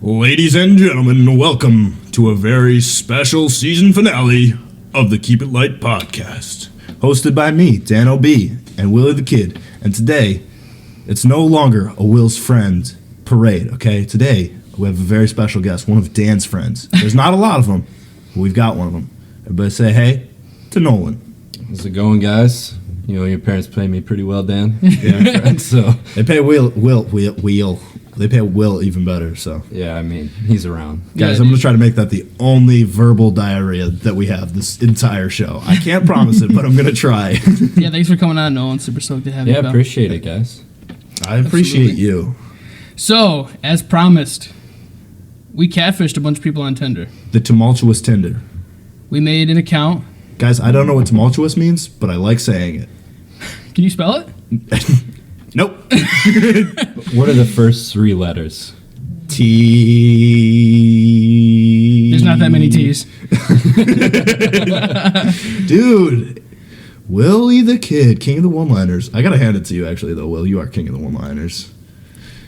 Ladies and gentlemen, welcome to a very special season finale of the Keep It Lite podcast. Hosted by me, Dan O.B., and Willie the Kid. And today, it's no longer a Will's friend parade, okay? Today, we have a very special guest, one of Dan's friends. There's not a lot of them, but we've got one of them. Everybody say hey to Nolan. How's it going, guys? You know, your parents pay me pretty well, Dan. Yeah, friends, so. They pay Will. They pay Will even better, so. Yeah, I mean, he's around. Guys, I'm going to try to make that the only verbal diarrhea that we have this entire show. I can't promise it, but I'm going to try. Yeah, thanks for coming on, Nolan. Super stoked to have you. Yeah, appreciate it, guys. I appreciate you. So, as promised, we catfished a bunch of people on Tinder. The tumultuous Tinder. We made an account. Guys, I don't know what tumultuous means, but I like saying it. Can you spell it? Nope. What are the first three letters? T. There's not that many T's. Dude. Willie the Kid, king of the one-liners. I gotta hand it to you, actually, though, Will. You are king of the one-liners.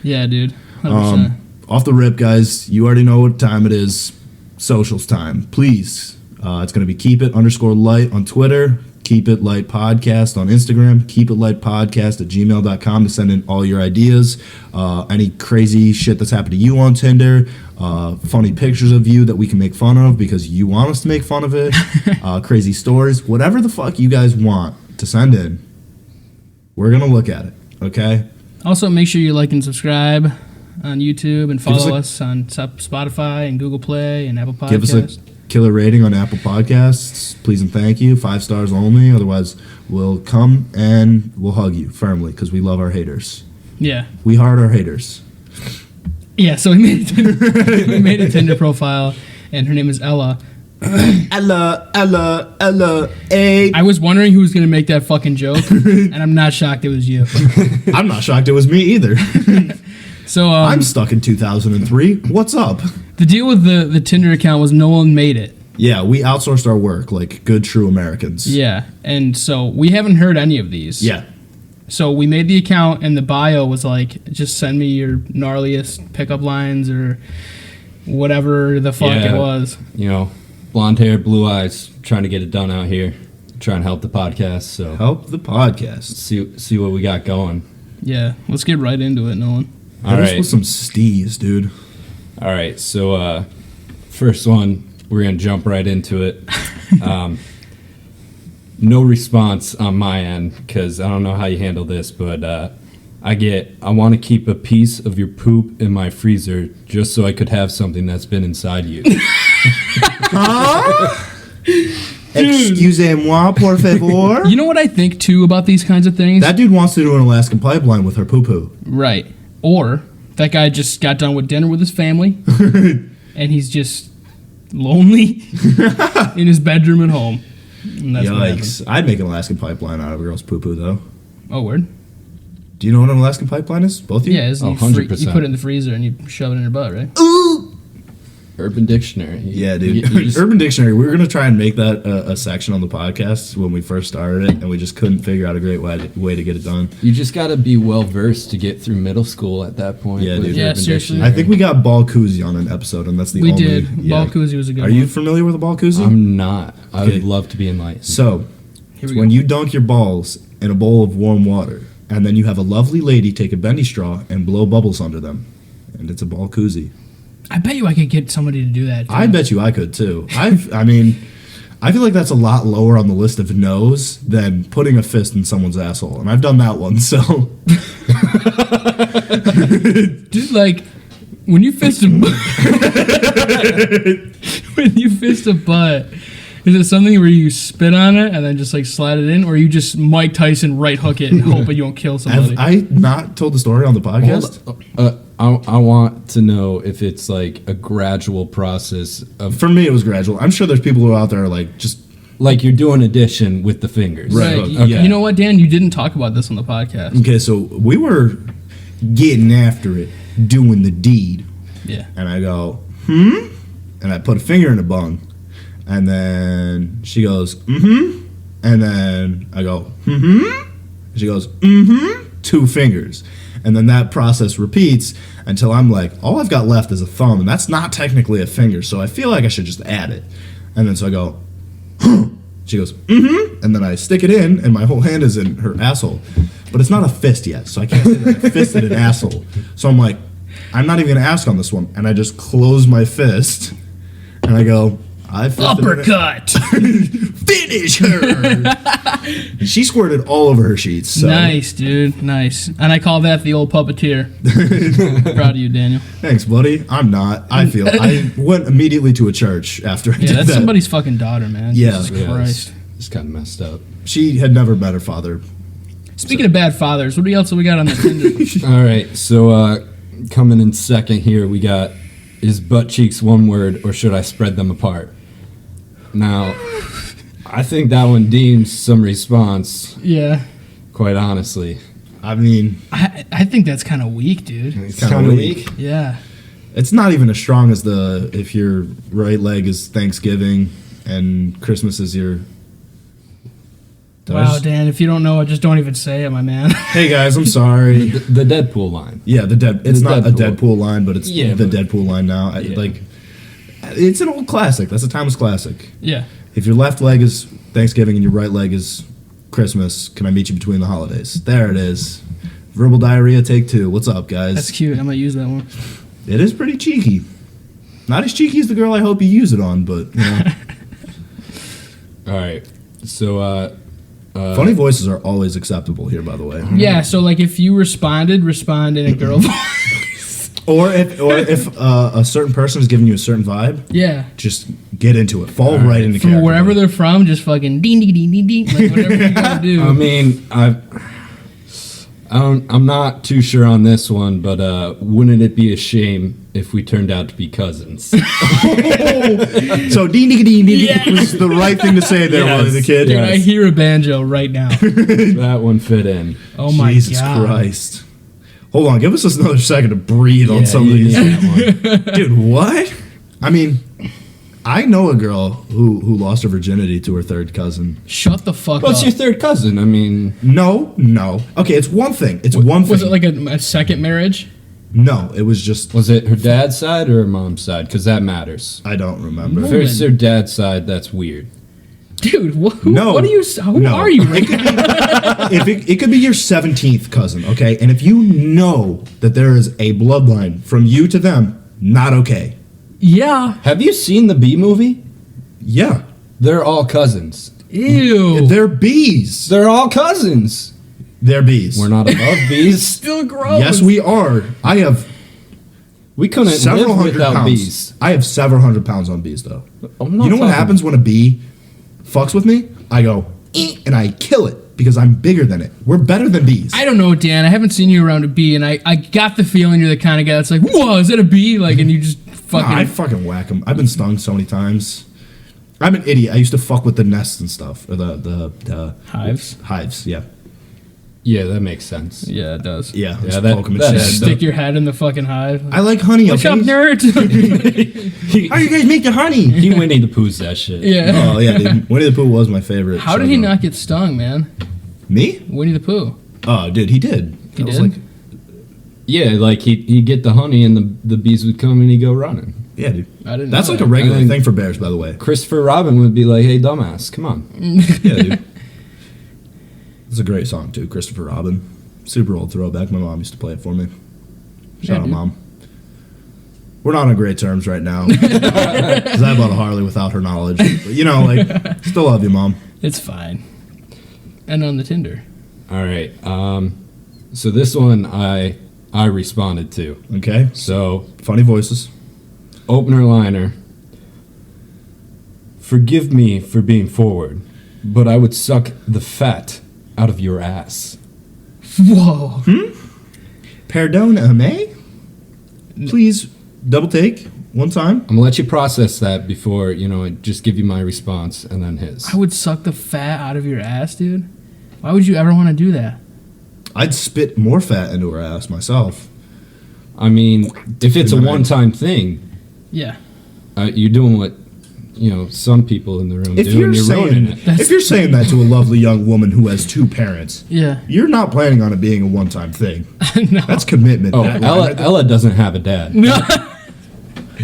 Yeah, dude. 100%. Off the rip, guys, you already know what time it is. Socials time. Please. It's going to be keepit_light on Twitter, Keep It Lite Podcast on Instagram, keepitlightpodcast@gmail.com to send in all your ideas, any crazy shit that's happened to you on Tinder, funny pictures of you that we can make fun of because you want us to make fun of it, crazy stories, whatever the fuck you guys want to send in, we're going to look at it, okay? Also, make sure you like and subscribe on YouTube and follow us on Spotify and Google Play and Apple Podcasts. Give us a killer rating on Apple Podcasts, please and thank you. 5 stars only, otherwise we'll come and we'll hug you firmly because we love our haters. Yeah. We heart our haters. Yeah, so we made a Tinder profile, and her name is Ella. Ella, hey. I was wondering who was going to make that fucking joke, and I'm not shocked it was you. I'm not shocked it was me either. So I'm stuck in 2003. What's up? The deal with the Tinder account was Nolan made it. Yeah, we outsourced our work like good, true Americans. Yeah, and so we haven't heard any of these. Yeah. So we made the account, and the bio was like, just send me your gnarliest pickup lines or whatever the fuck it was. You know, blonde hair, blue eyes, trying to get it done out here. Trying to help the podcast, so. Help the podcast. See what we got going. Yeah, let's get right into it, Nolan. All right. With some steez, dude. All right, so first one, we're going to jump right into it. No response on my end, because I don't know how you handle this, but I want to keep a piece of your poop in my freezer just so I could have something that's been inside you. Huh? Excusez-moi, por favor. You know what I think, too, about these kinds of things? That dude wants to do an Alaskan pipeline with her poo-poo. Right. Or that guy just got done with dinner with his family, and he's just lonely in his bedroom at home. And that's Yikes. I'd make an Alaskan pipeline out of a girl's poo-poo, though. Oh, word? Do you know what an Alaskan pipeline is? Both of you? Yeah, you 100%. You put it in the freezer and you shove it in your butt, right? Ooh! Urban Dictionary. Yeah, dude. Urban Dictionary. We were going to try and make that a section on the podcast when we first started it, and we just couldn't figure out a great way to get it done. You just got to be well-versed to get through middle school at that point. Yeah, dude. Yeah, seriously. I think we got ball koozie on an episode, and that's the only... We did. Yeah. Ball koozie was a good one. Are you familiar with a ball koozie? I'm not. I Okay. would love to be enlightened. So, Here it's we when go. you dunk your balls in a bowl of warm water, and then you have a lovely lady take a bendy straw and blow bubbles under them, and it's a ball koozie. I bet you I could get somebody to do that. I bet you I could too. I feel like that's a lot lower on the list of no's than putting a fist in someone's asshole, and I've done that one. So, Dude, like, when you fist a butt, is it something where you spit on it and then just like slide it in, or you just Mike Tyson right hook it and hope that you won't kill somebody? have I not told the story on the podcast? I want to know if it's like a gradual process of... For me, it was gradual. I'm sure there's people who are out there like just... Like you're doing addition with the fingers. Right. Okay. Yeah. You know what, Dan? You didn't talk about this on the podcast. Okay, so we were getting after it, doing the deed. Yeah. And I go, and I put a finger in a bung. And then she goes, and then I go, and she goes, 2 fingers. And then that process repeats until I'm like, all I've got left is a thumb, and that's not technically a finger, so I feel like I should just add it. And then so I go, she goes, and then I stick it in, and my whole hand is in her asshole. But it's not a fist yet, so I can't say that I fisted an asshole. So I'm like, I'm not even going to ask on this one. And I just close my fist, and I go, I fisted Uppercut! Finish her! And she squirted all over her sheets. So. Nice, dude. Nice. And I call that the old puppeteer. Proud of you, Daniel. Thanks, buddy. I'm not. I went immediately to a church after I did Yeah, that's that. somebody's fucking daughter, man. Yeah. Jesus Christ. It's kind of messed up. She had never met her father. Speaking of bad fathers, what else have we got on the Tinder? All right, so coming in second here, we got, is butt cheeks one word or should I spread them apart? Now, I think that one deems some response, Yeah. quite honestly. I mean, I think that's kind of weak, dude. it's Kind kind of of weak. Yeah. It's not even as strong as the if your right leg is Thanksgiving and Christmas is your. Did I Wow, just- Dan, if you don't know it, just don't even say it, my man. Hey guys, I'm sorry. The Deadpool line. Yeah, it's The not a Deadpool. Deadpool line, but it's Yeah, the but- Deadpool line now. Yeah. Like, it's an old classic. That's a timeless classic. Yeah. If your left leg is Thanksgiving and your right leg is Christmas, can I meet you between the holidays? There it is. Verbal diarrhea, take 2. What's up, guys? That's cute. I might use that one. It is pretty cheeky. Not as cheeky as the girl I hope you use it on, but you know. All right, so Funny voices are always acceptable here, by the way. Yeah, so like if you respond in a girl voice. Or if a certain person is giving you a certain vibe, Yeah. just get into it. Fall right into From character. wherever they're from, just fucking ding ding ding ding ding. Like whatever you gotta do. I mean, I'm not too sure on this one, but wouldn't it be a shame if we turned out to be cousins? So ding ding ding ding Yeah. was the right thing to say there, Yes. Willie the kid. Dude, Yeah. I hear a banjo right now. That one fit in. Oh my Jesus god. Christ. Hold on, give us another second to breathe on some of you these. need that one. Dude, what? I mean, I know a girl who lost her virginity to her third cousin. Shut the fuck Well, it's up. your third cousin. I mean, No. Okay, it's one thing. It's one thing. Was it like a second marriage? No, it was just. was it her dad's side or her mom's side? Because that matters. I don't remember. If it's her dad's side, that's weird. Dude, No. what are you? Who No. are you? Right now? It could be your 17th cousin, okay? And if you know that there is a bloodline from you to them, not okay. Yeah. Have you seen the Bee movie? Yeah. They're all cousins. Ew. They're bees. They're all cousins. They're bees. We're not above bees. Still gross. Yes, we are. I have We couldn't several live hundred without pounds. bees. I have several hundred pounds on bees, though. I'm not You know what talking- happens when a bee fucks with me? I go, "Eh," and I kill it because I'm bigger than it. We're better than bees. I don't know, Dan. I haven't seen you around a bee, and I got the feeling you're the kind of guy that's like, whoa, is that a bee? Like, and you just fucking. I fucking whack them. I've been stung so many times. I'm an idiot. I used to fuck with the nests and stuff, or the Hives? Hives, yeah. Yeah, that makes sense. Yeah, it does. Yeah, Yeah, just that- poke 'em and that shit. is- Stick your head in the fucking hive. I like honey. What's okay? up, nerds? How you guys make the honey? He Winnie the Pooh's that shit. yeah. Oh yeah, dude. Winnie the Pooh was my favorite. How did he not get stung, man? Me? Winnie the Pooh. Oh, dude, he did. He That was did? like, Yeah, like he'd get the honey and the bees would come and he'd go running. yeah, dude. I didn't. That's know like a that. regular I think- thing for bears, by the way. Christopher Robin would be like, "Hey, dumbass, come on." Yeah, dude. It's a great song too, Christopher Robin. Super old throwback. My mom used to play it for me. Yeah, Shout out, dude. mom. We're not on great terms right now because I bought a Harley without her knowledge. But, you know, like, still love you, mom. It's fine. And on the Tinder. All right. So this one I responded to. Okay, So funny voices. opener liner. Forgive me for being forward, but I would suck the fat out of your ass. Whoa. Perdoname? Please double take one time. I'm gonna let you process that before I just give you my response and then his. I would suck the fat out of your ass, dude. Why would you ever want to do that? I'd spit more fat into her ass myself. I mean, if it's a Right. one-time thing, Yeah. you're doing what some people in the room If do, you're and you're ruining saying it. if you're saying that to a lovely young woman who has 2 parents, Yeah. you're not planning on it being a one-time thing. No. That's commitment. Oh, that line Ella, right there. Ella doesn't have a dad. No.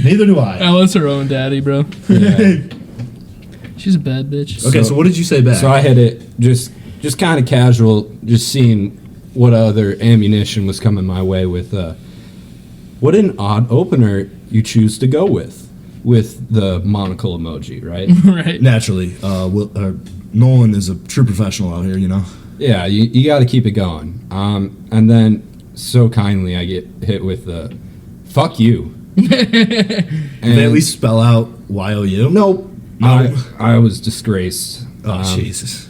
Neither do I. Ella's her own daddy, bro. Yeah. She's a bad bitch. Okay, so what did you say back? So I hit it just kind of casual, just seeing what other ammunition was coming my way with. What an odd opener you choose to go with the monocle emoji, right? Right. Naturally, Nolan is a true professional out here, Yeah, you got to keep it going. And then so kindly I get hit with the "fuck you." Did they at least spell out YOU? Nope. No. I was disgraced. Oh, Jesus.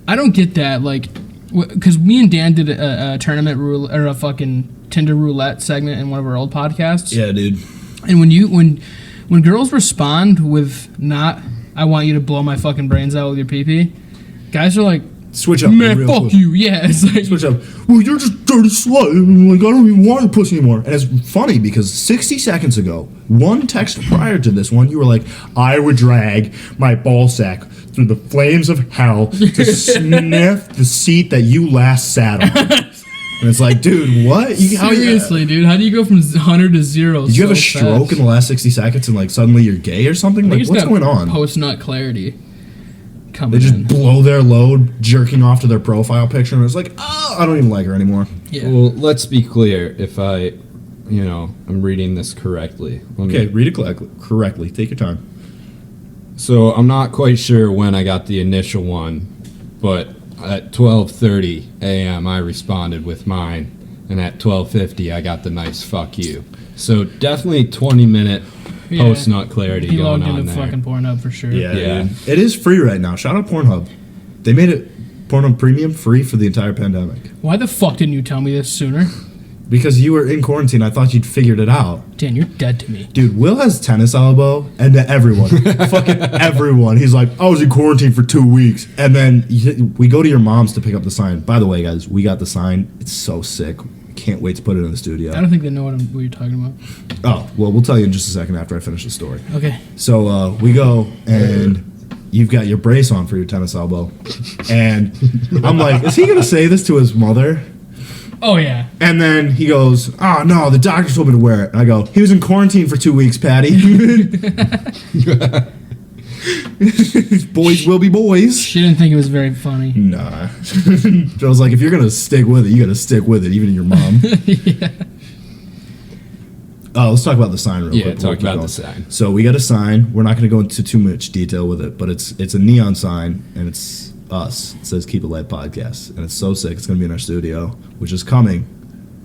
I don't get that, like, because me and Dan did a tournament or a fucking Tinder roulette segment in one of our old podcasts. Yeah, dude. And when girls respond with not, I want you to blow my fucking brains out with your pee-pee, guys are like, Switch up. man, real fuck quick. you. Yeah, it's like, Switch up. Well, you're just dirty slut. Like, I don't even want your pussy anymore. And it's funny because 60 seconds ago, one text prior to this one, you were like, I would drag my ball sack through the flames of hell to sniff the seat that you last sat on. And it's like, dude, what? seriously, dude, how do you go from 100 to 0? Did you have a stroke in the last 60 seconds and like suddenly you're gay or something? Like, what's going on? Post-nut clarity coming They just in. blow their load jerking off to their profile picture and it's like, oh, I don't even like her anymore. Yeah. Well, let's be clear. If I'm reading this correctly. Okay, read it correctly. Take your time. So I'm not quite sure when I got the initial one, but at 12:30 a.m. I responded with mine, and at 12:50 I got the nice "fuck you." So definitely 20-minute Yeah. post-nut clarity He going logged on into there. fucking Pornhub for sure. Yeah, Yeah. dude. It is free right now. Shout out Pornhub. They made it Pornhub Premium free for the entire pandemic. Why the fuck didn't you tell me this sooner? Because you were in quarantine, I thought you'd figured it out. Dan, you're dead to me. Dude, Will has tennis elbow, and to everyone, fucking everyone. He's like, I was in quarantine for 2 weeks, and then we go to your mom's to pick up the sign. By the way, guys, we got the sign. It's so sick. Can't wait to put it in the studio. I don't think they know what you're talking about. Oh, well, we'll tell you in just a second after I finish the story. Okay. So we go, and you've got your brace on for your tennis elbow. And I'm like, is he going to say this to his mother? Oh, yeah. And then he goes, oh, no, the doctor told me to wear it. And I go, he was in quarantine for 2 weeks, Patty. Boys will be boys. She didn't think it was very funny. Nah. I was like, if you're going to stick with it, you got to stick with it, even your mom. Yeah. Let's talk about the sign real quick. Yeah, before we talk keep about going. the sign. So we got a sign. We're not going to go into too much detail with it, but it's a neon sign, and it's us. It says Keep It Light Podcast, and it's so sick. It's going to be in our studio, which is coming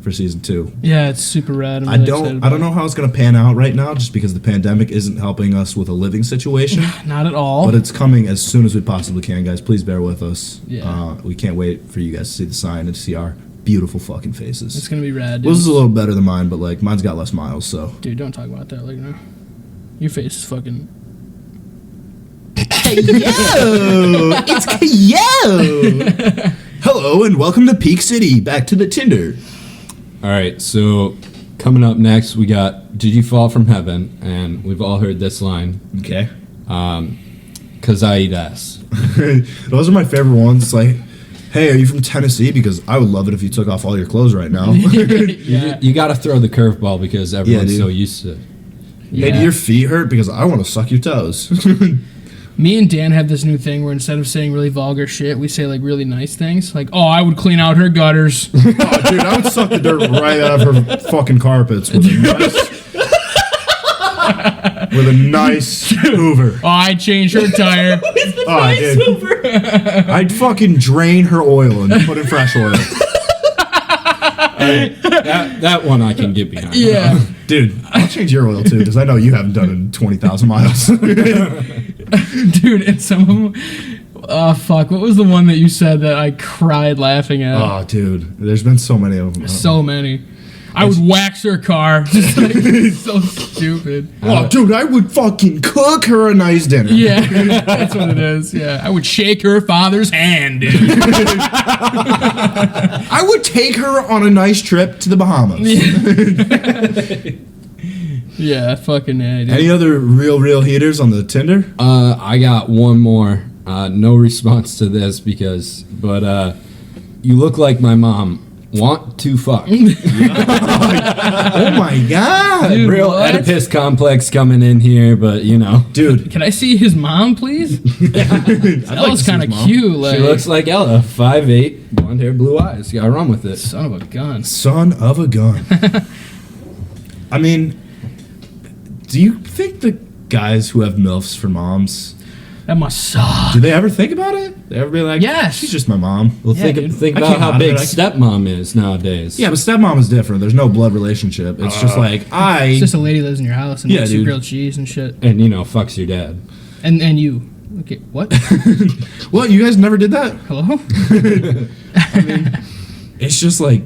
for season 2. Yeah, it's super rad. I'm I really excited don't about know how it's going to pan out right now, just because the pandemic isn't helping us with a living situation. it. Not at all. But it's coming as soon as we possibly can, guys. Please bear with us. Yeah. We can't wait for you guys to see the sign and to see our beautiful fucking faces. It's going to be rad, dude. Will's is a little better than mine, but like mine's got less miles, so. Dude, don't talk about that like now. Your face is fucking... Yo, it's K.I.L. Hello and welcome to Peak City. Back to the Tinder. All right, so coming up next, we got "Did You Fall from Heaven?" and we've all heard this line. Okay. "'Cause I eat ass." Those are my favorite ones. It's like, hey, are you from Tennessee? Because I would love it if you took off all your clothes right now. Yeah. You got to throw the curveball because everyone's dude. so used to it. Hey, do your feet hurt? Because I want to suck your toes. Me and Dan have this new thing where instead of saying really vulgar shit, we say like really nice things. Like, oh, I would clean out her gutters. Oh, dude, I would suck the dirt right out of her fucking carpets with a nice Hoover. Oh, I'd change her tire. Oh, dude. I'd fucking drain her oil and put in fresh oil. That one I can get behind. Yeah. Dude, I'll change your oil too, because I know you haven't done it in 20,000 miles. Dude, and some of them... Oh, fuck. What was the one that you said that I cried laughing at? Oh, dude. There's been so many of them. So many. I would wax her car. Just like, so stupid. Oh, dude, I would fucking cook her a nice dinner. Yeah, that's what it is. Yeah, I would shake her father's hand, dude. I would take her on a nice trip to the Bahamas. Yeah, fucking A, dude. Any other real heaters on the Tinder? I got one more. No response to this but you look like my mom. Want to fuck. Oh my god. Dude, Real what? Oedipus complex coming in here, but Dude, Can I see his mom, please? That was kind of cute. Like, she looks like Ella, 5'8", blonde hair, blue eyes. Gotta run with it. son of a gun. son of a gun. I mean, do you think the guys who have MILFs for moms, That must suck. do they ever think about it? They ever be like, Yes. she's just my mom? Well, Yeah, think dude. I about can't how out of big it. stepmom is nowadays. Yeah, but stepmom is different. There's no blood relationship. It's just like, It's just a lady lives in your house and Yeah, makes you dude. grilled cheese and shit. And fucks your dad. And you. Okay, what? What, you guys never did that? Hello? It's just like,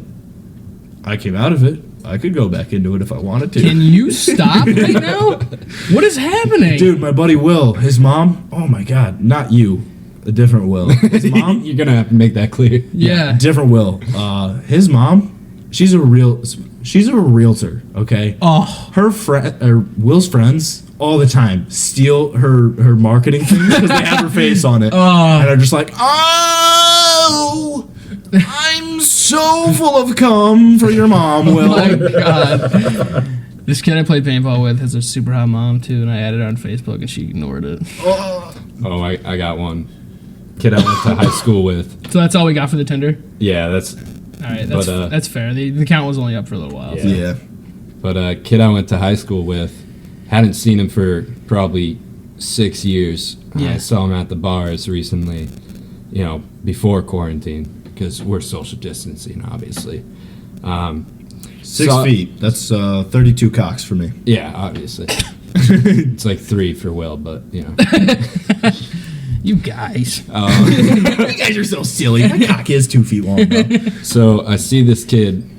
I came out of it. I could go back into it if I wanted to. Can you stop right now? What is happening? Dude, my buddy Will, his mom, oh my god, not you. A different Will. His mom? You're gonna have to make that clear. Yeah. Different Will. His mom, she's a realtor, okay? Oh. Will's friends all the time steal her marketing things because they have her face on it. And they're just like, oh, I'm so full of cum for your mom, Oh Will. my god. This kid I played paintball with has a super hot mom too, and I added her on Facebook and she ignored it. Oh, I got one. Kid I went to high school with. So that's all we got for the Tinder? Yeah, that's. Alright, that's fair. The count was only up for a little while. Yeah. So. Yeah. But kid I went to high school with, hadn't seen him for probably 6 years. Yeah. I saw him at the bars recently, before quarantine, because we're social distancing, obviously. 6 So- feet. That's 32 cocks for me. Yeah, obviously. It's like 3 for Will, but You guys. You guys are so silly. My cock is 2 feet long, bro. So I see this kid.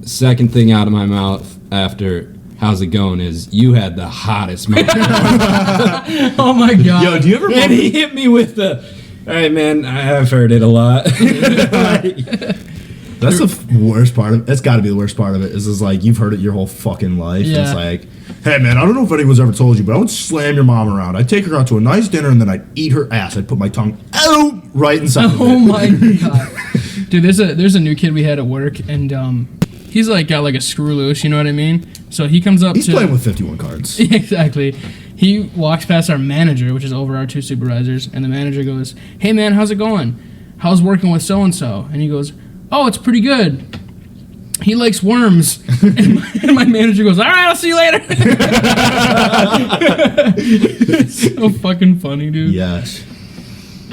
Second thing out of my mouth after "How's it going?" is "You had the hottest mouth." Oh my god. Yo, do you ever And he hit me with the, "All right, man, I have heard it a lot." That's the worst part of it. That's got to be the worst part of it. Is like you've heard it your whole fucking life. Yeah. It's like, hey man, I don't know if anyone's ever told you, but I would slam your mom around. I'd take her out to a nice dinner and then I'd eat her ass. I'd put my tongue out right inside. of Oh it. my god. Dude, there's a new kid we had at work and he's like got like a screw loose, you know what I mean? So he comes up He's to playing with 51 cards. Exactly. He walks past our manager, which is over our 2 supervisors, and the manager goes, "Hey man, how's it going? How's working with so and so?" And he goes, "Oh, it's pretty good. He likes worms." and my manager goes, "All right, I'll see you later." It's so fucking funny, dude. Yes,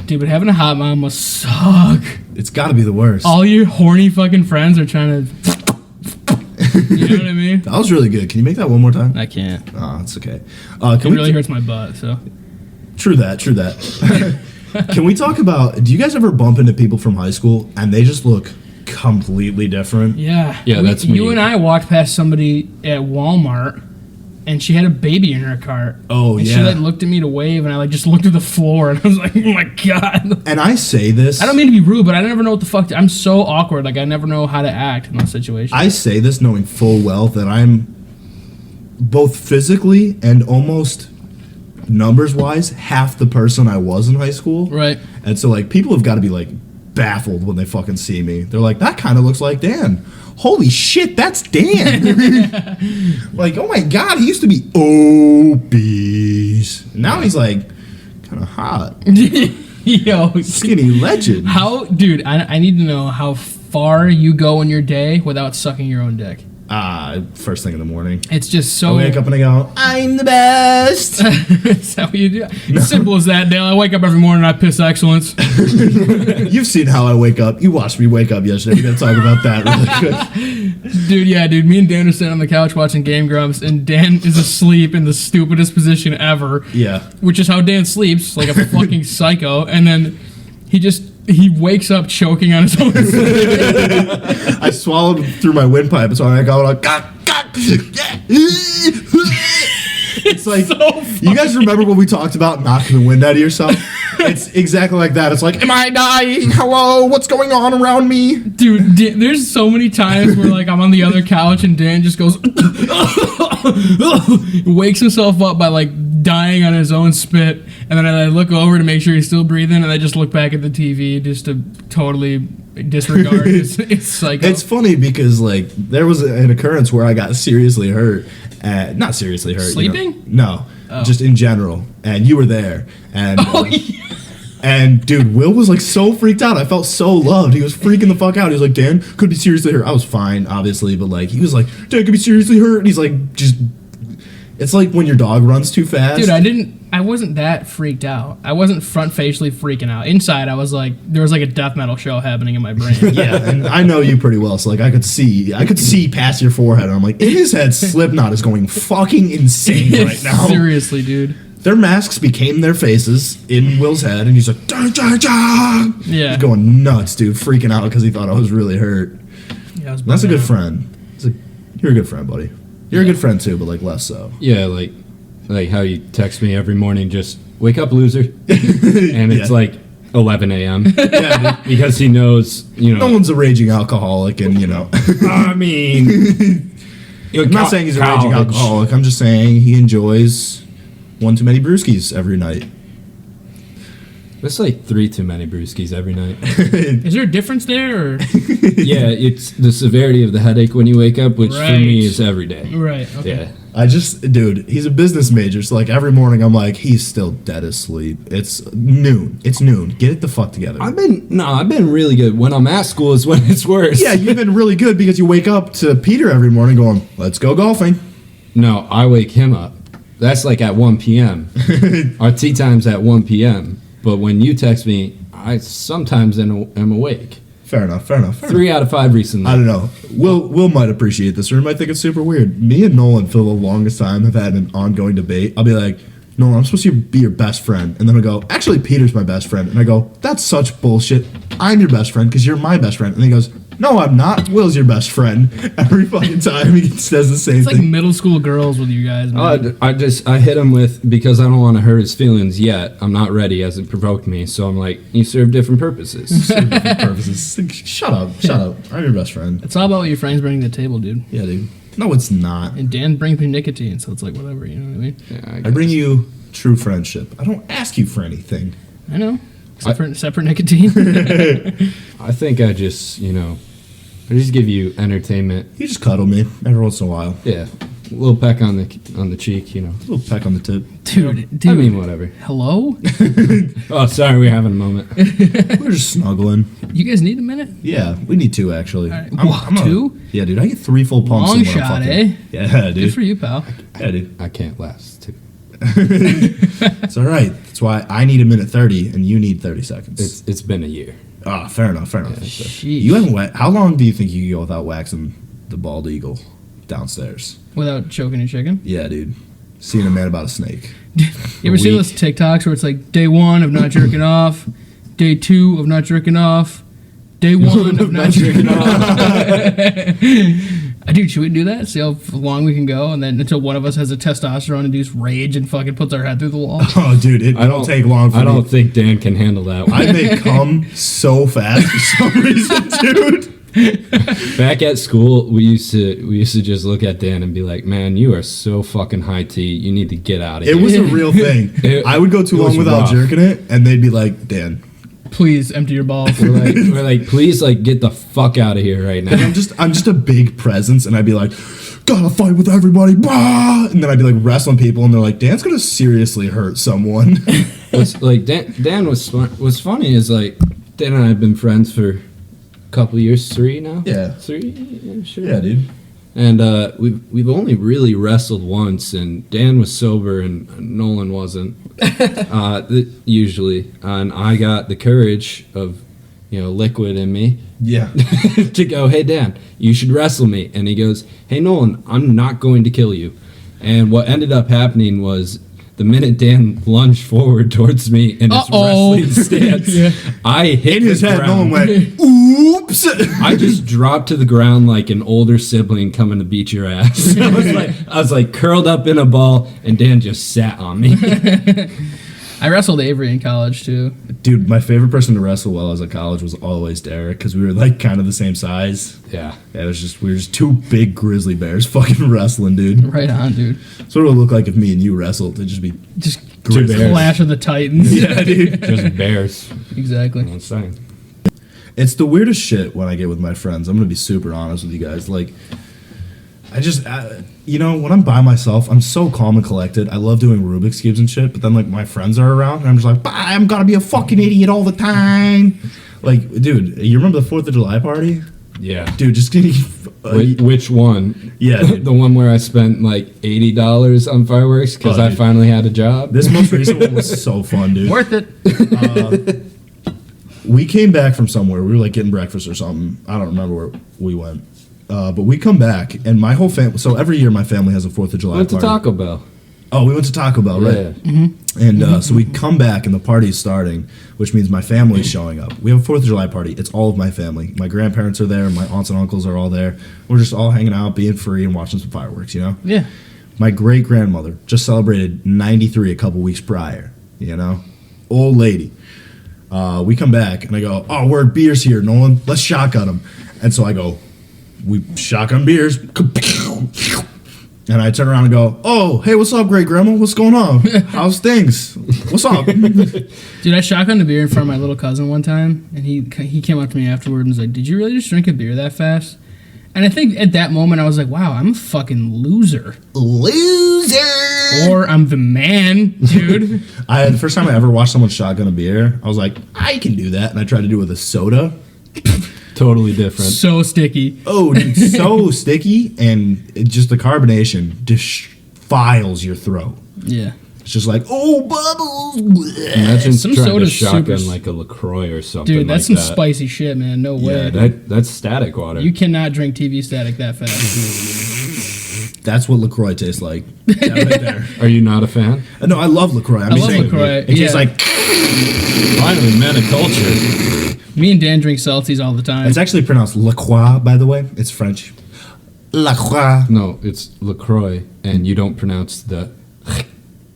Dude, but having a hot mom must suck. it's got to be the worst. All your horny fucking friends are trying to. You know what I mean? That was really good. Can you make that one more time? I can't. Oh, it's okay. It Can we really hurts my butt. So True that. Can we talk about? Do you guys ever bump into people from high school and they just look completely different? yeah, Yeah, that's me. You and I walked past somebody at Walmart, and she had a baby in her cart. Oh, and yeah. She like looked at me to wave, and I like just looked at the floor, and I was like, "Oh my god." And I say this. I don't mean to be rude, but I never know what the fuck. I'm so awkward. Like I never know how to act in those situations. I say this knowing full well that I'm both physically and almost numbers wise half the person I was in high school. right. And so like people have got to be like baffled when they fucking see me. They're like, that kind of looks like Dan. Holy shit, that's Dan. Like, oh my god, he used to be obese. Now he's like kind of hot. Yo, Skinny legend. how, dude? I need to know how far you go in your day without sucking your own dick. First thing in the morning. It's just I so. wake up and I go, I'm the best. Is that what you do? It's simple as that, Dale. I wake up every morning and I piss excellence. You've seen how I wake up. You watched me wake up yesterday. We're going to talk about that really quick. Dude, me and Dan are sitting on the couch watching Game Grumps, and Dan is asleep in the stupidest position ever. Yeah. Which is how Dan sleeps, like a fucking psycho. And then he wakes up choking on his own sleep. I swallowed through my windpipe, so I go like, it's like, So you guys remember when we talked about knocking the wind out of yourself? It's exactly like that. It's like, am I dying? Hello, what's going on around me? Dude, there's so many times where like I'm on the other couch and Dan just goes wakes himself up by like dying on his own spit, and then I look over to make sure he's still breathing, and I just look back at the TV just to totally disregard his cycle. It's funny because like there was an occurrence where I got seriously hurt. Not seriously hurt. Sleeping? No, Oh. just in general. And you were there. And yeah. and dude, Will was like so freaked out. I felt so loved. He was freaking the fuck out. He was like, Dan could be seriously hurt. I was fine, obviously, but like he was like, Dan could be seriously hurt. And he's like, just. It's like when your dog runs too fast. Dude, I wasn't that freaked out. I wasn't front facially freaking out. Inside, I was like, there was like a death metal show happening in my brain. Yeah, and I know you pretty well, so like I could see past your forehead, and I'm like, in his head, Slipknot is going fucking insane right now. Seriously, dude. Their masks became their faces in Will's head, and he's like, da, da, da. Yeah. He's going nuts, dude, freaking out because he thought I was really hurt. Yeah, I was That's a bugging good out. friend. You're a good friend, buddy. You're a good friend too, but like less so. Yeah, like how you text me every morning, just wake up, loser, and it's Yeah. like 11 a.m. Yeah, dude. because he knows, Nolan's a raging alcoholic, and I mean, I'm not saying he's a raging alcoholic. I'm just saying he enjoys one too many brewskis every night. It's like 3 too many brewskis every night. Is there a difference there? Or? Yeah, it's the severity of the headache when you wake up, which for Right. me is every day. Right, okay. Yeah. Dude, he's a business major, so like every morning I'm like, he's still dead asleep. It's noon. Get it the fuck together. I've been really good. When I'm at school is when it's worse. Yeah, you've been really good because you wake up to Peter every morning going, let's go golfing. No, I wake him up. That's like at 1 p.m. Our tea time's at 1 p.m. But when you text me, I sometimes am awake. Fair enough. 3 out of 5 recently. I don't know. Will might appreciate this, or he might think it's super weird. Me and Nolan, for the longest time, have had an ongoing debate. I'll be like, Nolan, I'm supposed to be your best friend. And then he'll go, actually, Peter's my best friend. And I go, that's such bullshit. I'm your best friend because you're my best friend. And he goes, no, I'm not. Will's your best friend. Every fucking time he says the same It's like thing. middle school girls with you guys, man. I hit him with, because I don't want to hurt his feelings yet. I'm not ready, as it provoked me. So I'm like, you serve different purposes. For different purposes. Shut up. I'm your best friend. It's all about what your friends bring to the table, dude. Yeah, dude. No, it's not. And Dan brings me nicotine, so it's like whatever, you know what I mean? Yeah, I bring you true friendship. I don't ask you for anything. I know. Except for nicotine. I think I just give you entertainment. You just cuddle me every once in a while. Yeah, a little peck on the cheek, A little peck on the tip. Dude, I mean, whatever. hello? Oh, sorry, we're having a moment. We're just snuggling. You guys need a minute? Yeah, we need 2 actually. All right. Two? Yeah, dude, I get 3 full pumps. Long in when I'm shot, fucking- eh? Yeah, Good dude. for you, pal. Yeah, dude. I can't last too. It's all right. That's why I need 1:30 and you need 30 seconds. It's been a year. Ah, fair enough. Sheesh. You haven't How long do you think you can go without waxing the bald eagle downstairs? Without choking your chicken? Yeah, dude. Seeing a man about a snake. You ever see week. those TikToks where it's like day 1 of not jerking off, day 2 of not jerking off, day 1 of not jerking off? Dude, should we do that? See how long we can go, and then until one of us has a testosterone-induced rage and fucking puts our head through the wall. Oh, dude, it don't take long for I me. don't think Dan can handle that one. I may come so fast for some reason, dude. Back at school, we used to just look at Dan and be like, "Man, you are so fucking high T. You need to get out of It here." was a real thing. I would go too it was long without rough. jerking it, and they'd be like, Dan. Please empty your balls. we're like, please, get the fuck out of here right And now. I'm just a big presence, and I'd be like, gotta fight with everybody, bah! And then I'd be like wrestling people, and they're like, Dan's gonna seriously hurt someone. What's, Dan was funny is like Dan and I have been friends for a couple years, 3 now. Yeah. 3. Yeah, sure. Yeah, dude. And we've only really wrestled once, and Dan was sober and Nolan wasn't. Usually, and I got the courage of, liquid in me Yeah. to go, "Hey Dan, you should wrestle me." And he goes, "Hey Nolan, I'm not going to kill you." And what ended up happening was The minute Dan lunged forward towards me in his wrestling stance, Yeah. I hit In his the head, ground. Nolan went, oops. I just dropped to the ground like an older sibling coming to beat your ass. I was like curled up in a ball, and Dan just sat on me. I wrestled Avery in college too. Dude, my favorite person to wrestle while I was at college was always Derek because we were like kind of the same size. Yeah. Yeah, we were just two big grizzly bears fucking wrestling, dude. Right on, dude. So it would look like if me and you wrestled. It'd just be Just Grizzly bears. Clash of the Titans. yeah, dude. Just bears. Exactly. I'm saying. It's the weirdest shit when I get with my friends. I'm gonna be super honest with you guys. Like, when I'm by myself, I'm so calm and collected. I love doing Rubik's cubes and shit. But then like my friends are around, and I'm just like, I'm gonna be a fucking idiot all the time. Like, dude, you remember the 4th of July party? Yeah. Dude, just Which one? yeah. Dude. The one where I spent like $80 on fireworks because Oh, I dude. finally had a job. This most recent one was so fun, dude. Worth it. We came back from somewhere. We were like getting breakfast or something. I don't remember where we went. But we come back, and my whole family. So every year, my family has a 4th of July Went to party. Taco Bell. Oh, we went to Taco Bell, right? Yeah. And so we come back, and the party's starting, which means my family's showing up. We have a 4th of July party. It's all of my family. My grandparents are there. My aunts and uncles are all there. We're just all hanging out, being free, and watching some fireworks, you know? Yeah. My great-grandmother just celebrated 93 a couple weeks prior, you know? Old lady. We come back, and I go, oh, word, beer's here, Nolan. Let's shotgun them. And so I go, we shotgun beers. And I turn around and go, oh, hey, what's up, great-grandma? What's going on? How's things? What's up? Dude, I shotgunned a beer in front of my little cousin one time, and he came up to me afterward and was like, did you really just drink a beer that fast? And I think at that moment I was like, wow, I'm a fucking loser. Loser! Or I'm the man, dude. The first time I ever watched someone shotgun a beer, I was like, I can do that. And I tried to do it with a soda. Totally different. So sticky. Oh, dude, so sticky, and just the carbonation defiles your throat. Yeah. It's just like, oh, bubbles. Imagine Some trying to soda's shotgun super- like a LaCroix or something. Dude, that's like some that. spicy shit, man. No way. Yeah, that's static water. You cannot drink TV static that fast. That's what LaCroix tastes like. That right there. Are you not a fan? No, I love LaCroix. I love LaCroix. It tastes Yeah. like. Finally, man of culture. Me and Dan drink Celtics all the time. It's actually pronounced LaCroix, by the way. It's French. LaCroix. No, it's LaCroix, and you don't pronounce the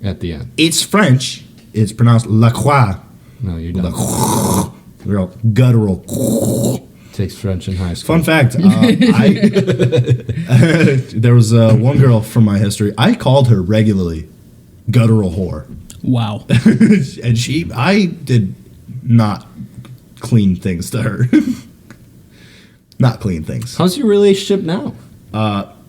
at the end. It's French. It's pronounced LaCroix. No, you don't. Real guttural. Takes French in high school. Fun fact, there was one girl from my history. I called her regularly guttural whore. Wow. And I did not clean things to her. Not clean things. How's your relationship now?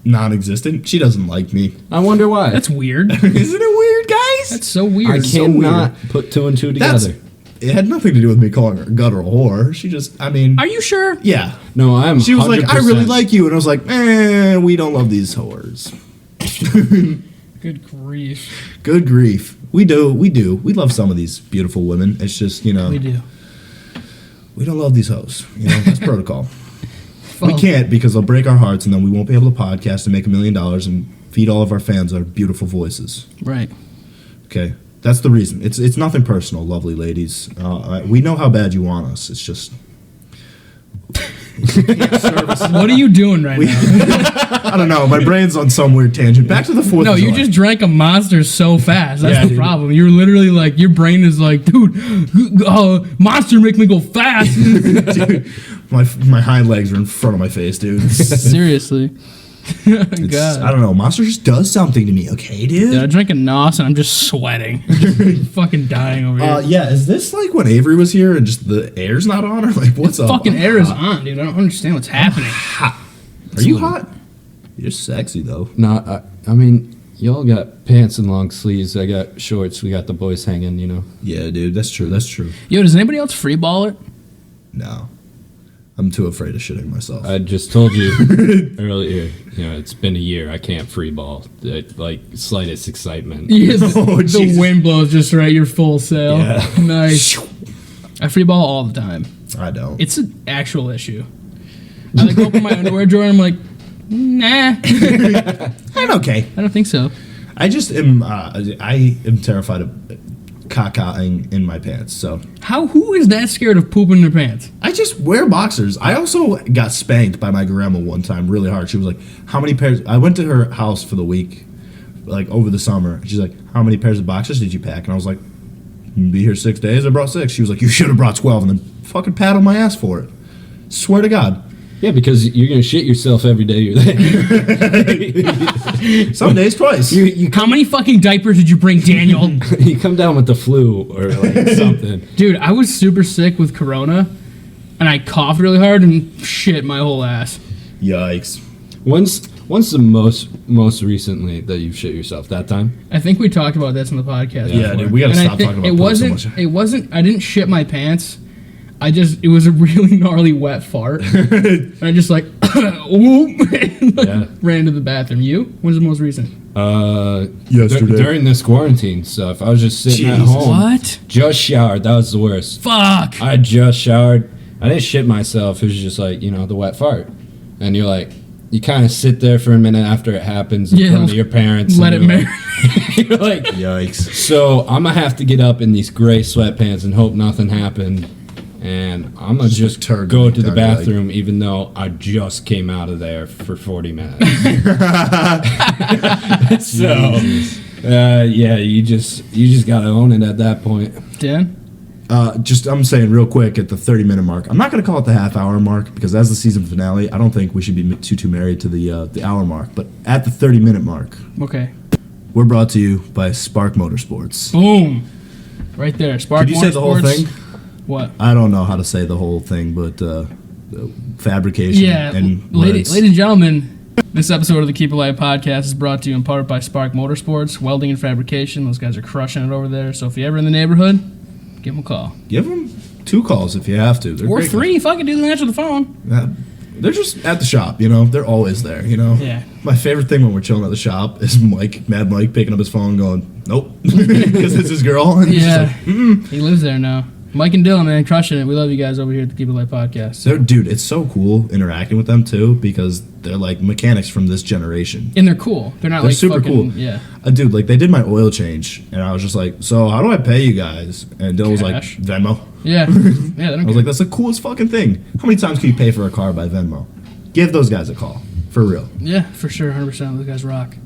Non-existent. She doesn't like me. I wonder why. That's weird. Isn't it weird, guys? That's so weird. I so cannot put two and two together. It had nothing to do with me calling her a guttural whore. She just, Are you sure? yeah. No, I'm. She was like, I 100%. really like you. And I was like, we don't love these whores. Good grief. Good grief. We do. We love some of these beautiful women. It's just, We do. we don't love these hoes. That's protocol. We Well, can't because they'll break our hearts and then we won't be able to podcast and make $1 million and feed all of our fans our beautiful voices. Right. Okay? That's the reason. It's nothing personal, lovely ladies. We know how bad you want us. It's just... What are you doing right now? I don't know. My brain's on some weird tangent. Back to the 4th No, of you July. just drank a Monster so fast. That's Yeah, the dude. problem. You're literally like, your brain is like, dude, Monster make me go fast. Dude, my hind legs are in front of my face, dude. Seriously. I God. don't know. Monster just does something to me, okay, dude? Dude, I drank a Nos and I'm just sweating. Fucking dying over here. Yeah, is this like when Avery was here and just the air's not on? Or like, what's up? Fucking I'm air is hot. on, dude. I don't understand what's happening. Are you hot? You're sexy, though. No, I mean, y'all got pants and long sleeves. I got shorts. We got the boys hanging, Yeah, dude, that's true. That's true. Yo, does anybody else free ball it? No. I'm too afraid of shitting myself. I just told you earlier, it's been a year. I can't free ball. Like, slightest excitement. Yeah, Oh, the Jesus. wind blows just right. You're full sail. Yeah. Nice. I free ball all the time. I don't. It's an actual issue. I like open my underwear drawer and I'm like, nah. I'm okay. I don't think so. I just am. I am terrified of cacaing in my pants. So Who is that scared of pooping in their pants? I just wear boxers. I also got spanked by my grandma one time really hard. She was like, "How many pairs?" I went to her house for the week, like over the summer. She's like, "How many pairs of boxers did you pack?" And I was like, "Be here 6 days. I brought 6." She was like, "You should have brought 12," and then fucking paddled my ass for it. Swear to God. Yeah, because you're gonna shit yourself every day you're there. Some days twice. How many fucking diapers did you bring, Daniel? You come down with the flu or like something. Dude, I was super sick with corona, and I coughed really hard and shit my whole ass. Yikes. When's the most recently that you've shit yourself? That time? I think we talked about this in the podcast. Yeah, dude, we gotta stop talking about poop so much. It wasn't. I didn't shit my pants. It was a really gnarly wet fart. And I just like, whoop, and ran into the bathroom. You? When's the most recent? Yesterday. During this quarantine stuff, I was just sitting at home. What? Just showered. That was the worst. Fuck. I just showered. I didn't shit myself. It was just like, the wet fart. And you're like, you kind of sit there for a minute after it happens in front of your parents. Let it marinate. You're like, yikes. So I'm going to have to get up in these gray sweatpants and hope nothing happened. And I'm going to just go to the bathroom even though I just came out of there for 40 minutes. So, you just got to own it at that point. Dan? I'm saying real quick at the 30-minute mark. I'm not going to call it the half-hour mark because as the season finale, I don't think we should be too married to the hour mark. But at the 30-minute mark, okay, we're brought to you by Spark Motorsports. Boom, right there. Spark. Could you say the whole thing? What? I don't know how to say the whole thing, but fabrication. Yeah, and ladies and gentlemen. This episode of the Keep It Light podcast is brought to you in part by Spark Motorsports, welding and fabrication. Those guys are crushing it over there. So if you're ever in the neighborhood, give them a call. Give them 2 calls if you have to. They're or great 3. Fucking do the answer the phone. They're just at the shop, They're always there, Yeah. My favorite thing when we're chilling at the shop is Mad Mike, picking up his phone going, nope, because it's his girl. And Yeah. he's just like, He lives there now. Mike and Dylan, man, crushing it. We love you guys over here at the Keep It Light podcast. So, dude, it's so cool interacting with them too because they're like mechanics from this generation. And they're cool. They're not They're like super fucking, cool. Yeah. Dude, like they did my oil change, and I was just like, so how do I pay you guys? And Dylan was like, Cash. Venmo. Yeah. Yeah. I was like, that's the coolest fucking thing. How many times can you pay for a car by Venmo? Give those guys a call for real. Yeah, for sure, 100%. Those guys rock.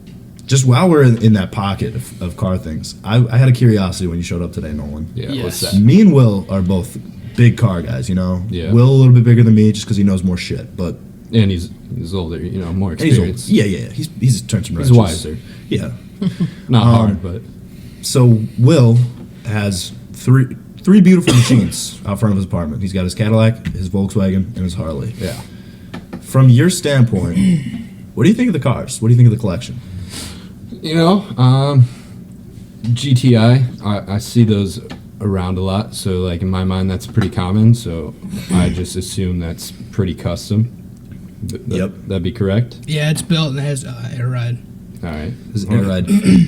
Just while we're in that pocket of car things, I had a curiosity when you showed up today, Nolan. Yeah, Yes. what's that? Me and Will are both big car guys, Yeah. Will a little bit bigger than me just because he knows more shit, but And he's older, more he's old. experience. Yeah. He's turned some He's wrenches. wiser. Yeah. Not hard, but So Will has three beautiful machines out front of his apartment. He's got his Cadillac, his Volkswagen, and his Harley. yeah. From your standpoint, what do you think of the cars? What do you think of the collection? GTI, I see those around a lot, so like in my mind that's pretty common, so I just assume that's pretty custom. Yep. That'd be correct? Yeah, it's built and it has air ride. All right. His air ride.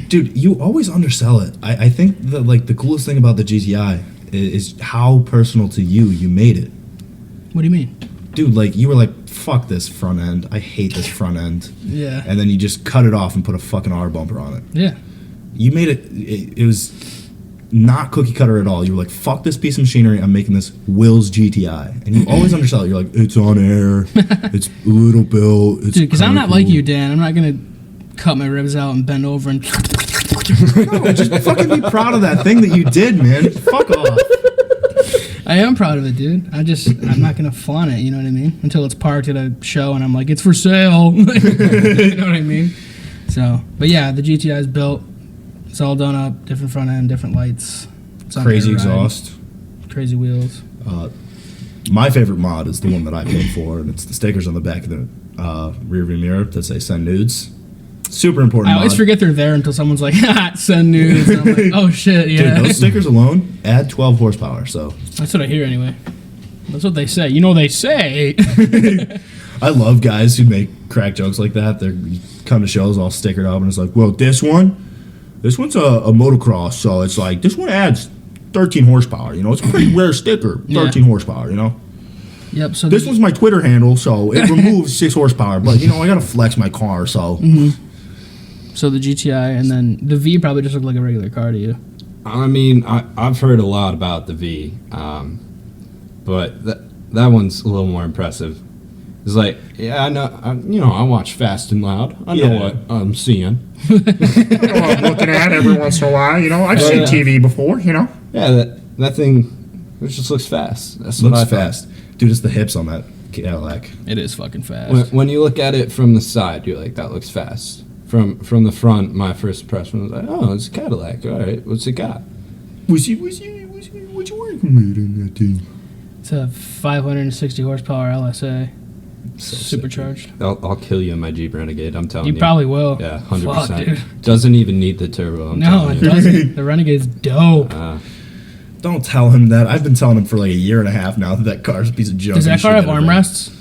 Dude, you always undersell it. I think that like the coolest thing about the GTI is how personal to you made it. What do you mean? Dude, like you were like, fuck this front end. I hate this front end. Yeah. And then you just cut it off and put a fucking R bumper on it. Yeah. You made it was not cookie cutter at all. You were like, fuck this piece of machinery. I'm making this Will's GTI. And you always undersell it. You're like, it's on air. It's a little built. It's Dude, because I'm not cool. like you, Dan. I'm not going to cut my ribs out and bend over and... No, just fucking be proud of that thing that you did, man. Fuck off. I am proud of it, dude. I'm not going to flaunt it, you know what I mean? Until it's parked at a show and I'm like, it's for sale. You know what I mean? So, but yeah, the GTI is built. It's all done up, different front end, different lights. It's on Crazy air ride, exhaust. crazy wheels. My favorite mod is the one that I paid for, and it's the stickers on the back of the rear view mirror that say send nudes. Super important I mod. always forget they're there until someone's like, send nudes. And I'm like, oh shit, yeah. Dude, those stickers alone add 12 horsepower, so. That's what I hear anyway. That's what they say. You know they say. I love guys who make crack jokes like that. They come to shows all stickered up, and it's like, well, this one's a motocross, so it's like, this one adds 13 horsepower, it's a pretty rare sticker, 13 horsepower, Yep. So This one's my Twitter handle, so it removes 6 horsepower, but, I gotta flex my car, so. So the GTI, and then the V probably just looked like a regular car to you. I mean, I've heard a lot about the V, but that one's a little more impressive. It's like, yeah, I know, I watch Fast and Loud. I know what I'm seeing. I'm looking at every once in a while. I've seen TV before. Yeah, that thing, it just looks fast. That's what I Looks thought. fast. Dude, it's the hips on that Cadillac. It is fucking fast. When you look at it from the side, you're like, that looks fast. From the front, my first impression was like, oh, it's a Cadillac. All right, what's it got? What you working with in that thing? It's a 560 horsepower LSA, supercharged. I'll kill you in my Jeep Renegade. I'm telling you. You probably will. Yeah, 100%. Fuck, dude. Doesn't even need the turbo. I'm No, telling it you. doesn't. The Renegade's dope. Don't tell him that. I've been telling him for like a year and a half now that car's a piece of junk. Does that He should car have get it right. armrests?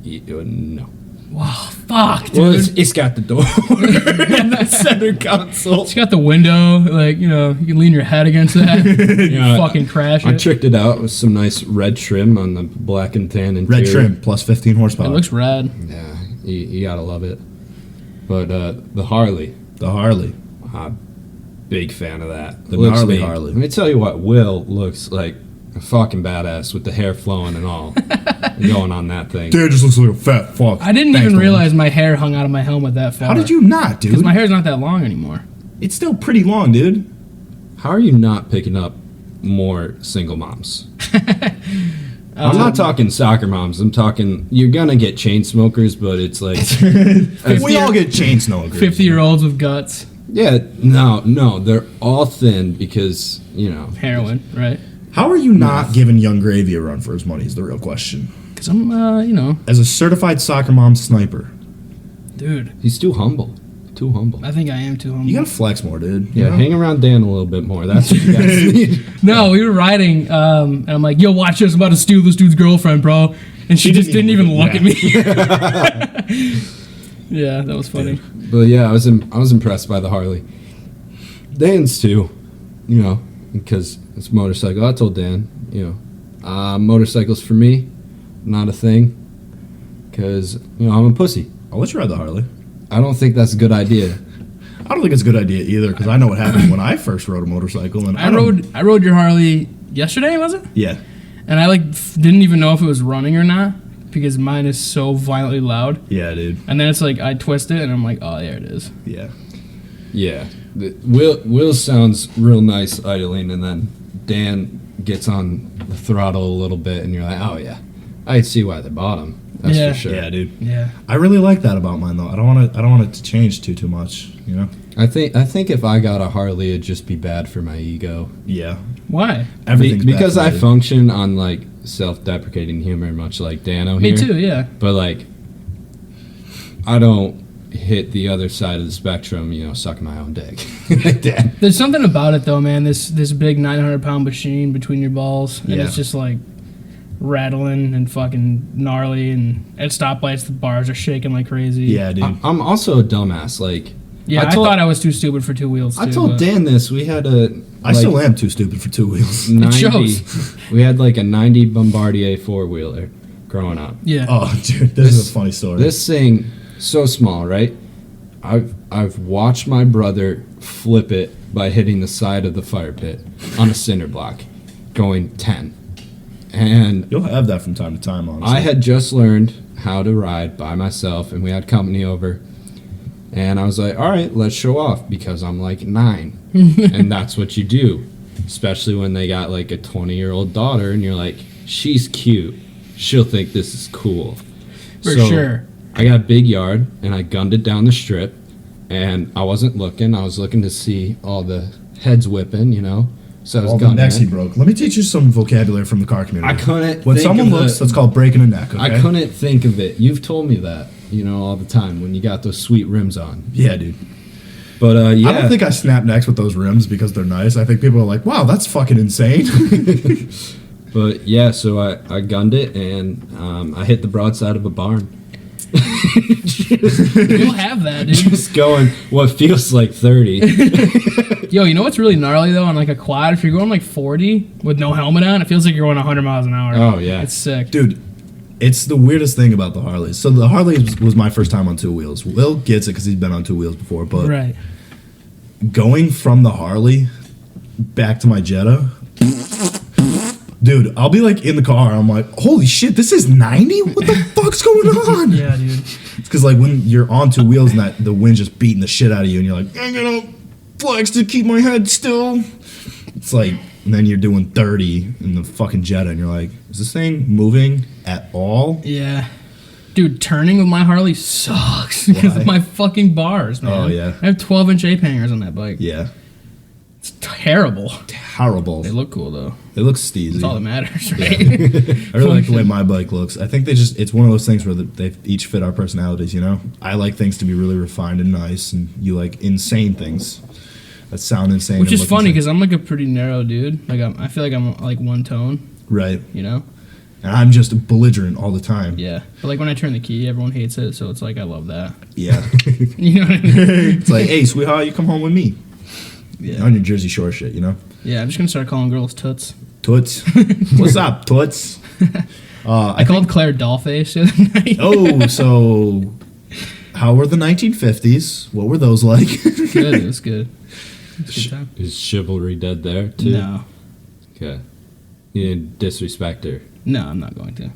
No. Wow, fuck, dude. Well, it's got the door and that center console. It's got the window, like, you can lean your head against that. Fucking crash I it. tricked it out with some nice red trim on the black and tan interior. Red trim plus 15 horsepower. It looks rad. Yeah, you gotta love it. But the Harley, the Harley. big fan of that. The Looks gnarly neat. Harley. Let me tell you what, Will looks like a fucking badass with the hair flowing and all going on that thing. Dad just looks like a fat fuck. I didn't Thanks, even Nolan. realize my hair hung out of my helmet that far. How did you not, dude? Because my hair's not that long anymore. It's still pretty long, dude. How are you not picking up more single moms? I'm not talking soccer moms. I'm talking, you're gonna get chain smokers, but it's like, We all get chain smokers. 50-year-olds with guts. yeah, no, they're all thin because, Heroin, right? How are you not giving Young Gravy a run for his money is the real question. Because I'm, As a certified soccer mom sniper, dude, he's too humble. Too humble. I think I am too humble. you gotta flex more, dude. Yeah, hang around Dan a little bit more. That's what you guys need. No, we were riding, and I'm like, yo, watch this. I'm about to steal this dude's girlfriend, bro. And she just didn't even look at me. Yeah, that was funny. But yeah, I was impressed by the Harley. Dan's too, because it's motorcycle. I told Dan, motorcycles for me, not a thing, because I'm a pussy. I'll let you ride the Harley. I don't think that's a good idea. I don't think it's a good idea either because I know what happened when I first rode a motorcycle. And I rode your Harley yesterday, was it? Yeah. And I didn't even know if it was running or not because mine is so violently loud. Yeah, dude. And then it's like I twist it and I'm like, oh, there it is. Yeah. Yeah, Will sounds real nice idling, and then Dan gets on the throttle a little bit, and you're like, oh yeah, I see why they bought him. That's Yeah. for sure. Yeah, dude. Yeah. I really like that about mine though. I don't want it to change too much. I think if I got a Harley, it'd just be bad for my ego. Yeah. Why? Everything's bad because for I me. function on like self-deprecating humor, much like Dano here. Me too, yeah. But like, I don't hit the other side of the spectrum, sucking my own dick. Like that. There's something about it though, man. This big 900-pound machine between your balls, and Yeah. it's just like rattling and fucking gnarly. And at stoplights, the bars are shaking like crazy. Yeah, dude. I'm also a dumbass. Like, Yeah, I thought I was too stupid for two wheels. Too, I told but Dan this. We had I still am too stupid for two wheels. 90. shows. We had like a 90 Bombardier 4-wheeler growing up. Yeah. Oh, dude, this is a funny story. This thing, so small, right? I've watched my brother flip it by hitting the side of the fire pit on a cinder block, going 10. And You'll have that from time to time, honestly. I had just learned how to ride by myself, and we had company over. And I was like, all right, let's show off, because I'm like 9. And that's what you do, especially when they got like a 20-year-old daughter, and you're like, she's cute. She'll think this is cool. For sure. I got a big yard, and I gunned it down the strip, and I wasn't looking. I was looking to see all the heads whipping, So I was All the gunning necks he it. broke. Let me teach you some vocabulary from the car community. I couldn't When think someone of looks, the- that's called breaking a neck, okay? I couldn't think of it. You've told me that, all the time when you got those sweet rims on. Yeah, dude. But yeah, I don't think I snap necks with those rims because they're nice. I think people are like, wow, that's fucking insane. But yeah, so I gunned it, and I hit the broadside of a barn. You'll have that, dude. Just going what feels like 30. Yo, you know what's really gnarly though? On like a quad, if you're going like 40 with no helmet on, it feels like you're going 100 miles an hour. Oh, yeah. It's sick. Dude, It's the weirdest thing about the Harleys. So the Harleys was my first time on two wheels. Will gets it because he's been on two wheels before, but Right. going from the Harley back to my Jetta, dude, I'll be like in the car. I'm like, holy shit, this is 90? What the fuck's going on? Yeah, dude. It's because like when you're on two wheels and the wind's just beating the shit out of you, and you're like, I'm gonna flex to keep my head still. It's like, and then you're doing 30 in the fucking Jetta, and you're like, is this thing moving at all? Yeah. Dude, turning with my Harley sucks because Why? of my fucking bars, man. Oh, yeah. I have 12-inch ape hangers on that bike. Yeah, It's terrible. terrible. They look cool, though. It looks steezy. That's all that matters, right? I really like the way my bike looks. I think it's one of those things where they each fit our personalities, you know? I like things to be really refined and nice, and you like insane things that sound insane. Which and is look funny insane. because I'm like a pretty narrow dude. Like I feel like I'm like one tone, Right. you know? And I'm just belligerent all the time. Yeah. But like when I turn the key, everyone hates it, so it's like I love that. Yeah. You know what I mean? It's like, hey, sweetheart, you come home with me. Yeah. On your Jersey Shore shit, you know? Yeah, I'm just gonna start calling girls toots. Toots. What's up, Toots? I called Claire Dollface the other night. Oh, so how were the 1950s? What were those like? Good, it was good. It was a good time. Is chivalry dead there too? No. Okay. You didn't disrespect her. No, I'm not going to.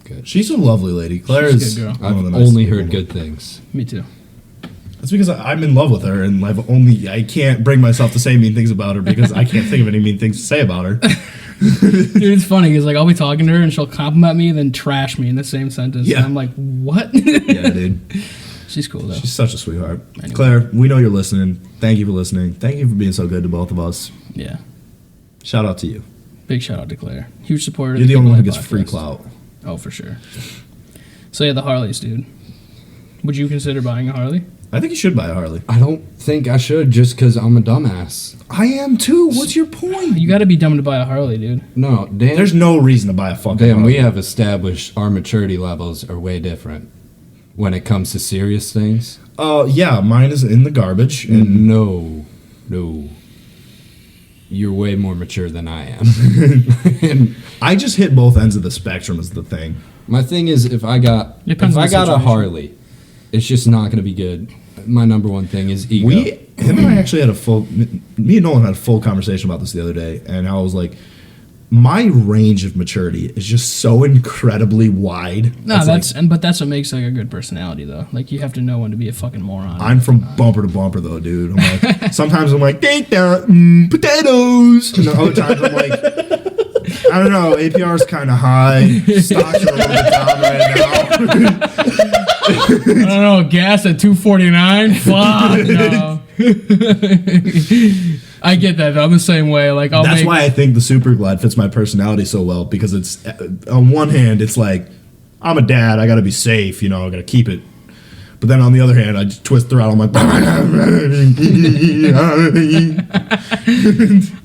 Good. She's a lovely lady. Claire She's is a good girl. one I've of the nicest only people heard in the world. good things. Me too. That's because I'm in love with her, and I can't bring myself to say mean things about her because I can't think of any mean things to say about her. Dude, it's funny because like I'll be talking to her and she'll compliment me, then trash me in the same sentence. Yeah. And I'm like, what? Yeah, dude. She's cool though. She's such a sweetheart. Anyway. Claire, we know you're listening. Thank you for listening. Thank you for being so good to both of us. Yeah. Shout out to you. Big shout out to Claire. Huge supporter. of You're the only one who People gets Live free podcast. clout. Oh, for sure. So yeah, the Harleys, dude. Would you consider buying a Harley? I think you should buy a Harley. I don't think I should just because I'm a dumbass. I am too. What's your point? You got to be dumb to buy a Harley, dude. No, Dan. There's no reason to buy a fucking Dan, Harley. we have established our maturity levels are way different when it comes to serious things. Yeah, mine is in the garbage. And No. You're way more mature than I am. And I just hit both ends of the spectrum is the thing. my thing is, if I got Depends on the a situation. Harley, it's just not going to be good. My number one thing is ego. Him and I actually had me and Nolan had a full conversation about this the other day, and I was like, my range of maturity is just so incredibly wide. No, It's like, but that's what makes like a good personality though. Like you have to know when to be a fucking moron. I'm from bumper to bumper though, dude. I'm like, sometimes I'm like, take that, potatoes. And then other times I'm like, I don't know, APR's kind of high. Stocks are a little bit down right now. I don't know, gas at 249. Fuck no. I get that though. I'm the same way. Like That's why I think the Super Glide fits my personality so well, because it's on one hand it's like, I'm a dad, I gotta be safe, you know, I gotta keep it. But then on the other hand, I just twist the throttle, I'm like,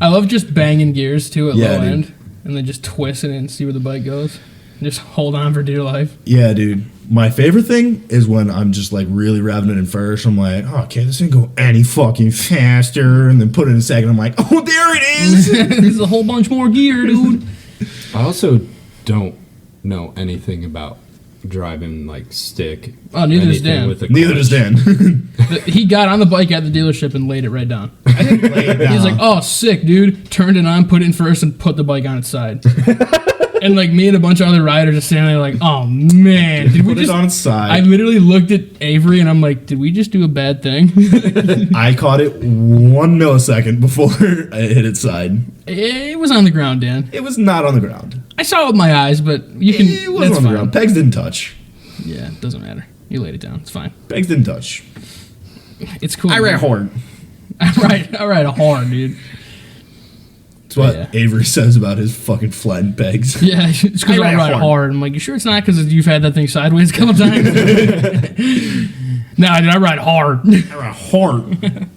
I love just banging gears too at Yeah, low dude. end, and then just twisting it and see where the bike goes. Just hold on for dear life. yeah, dude. My favorite thing is when I'm just like really revving it in first. I'm like, oh, okay, this ain't go any fucking faster. And then put it in second. I'm like, oh, there it is. There's a whole bunch more gear, dude. I also don't know anything about driving like stick. Oh, neither does anything Dan. with a Neither clutch. does Dan. He got on the bike at the dealership and laid it right down. I didn't lay it down. He's like, oh, sick, dude. Turned it on, put it in first, and put the bike on its side. And like me and a bunch of other riders are standing there like, oh man, did we Put just? it on its I side. literally looked at Avery and I'm like, did we just do a bad thing? I caught it 1 millisecond before it hit its side. It was on the ground, Dan. It was not on the ground. I saw it with my eyes, but you can. It wasn't That's on the fine. ground. Pegs didn't touch. Yeah, it doesn't matter. You laid it down. It's fine. Pegs didn't touch. It's cool. I ran hard. I ride hard, dude. That's what Yeah. Avery says about his fucking flattened pegs. Yeah, it's because I ran ride hard. hard. I'm like, you sure it's not because you've had that thing sideways a couple times? Nah, dude, I ride hard. I ran hard.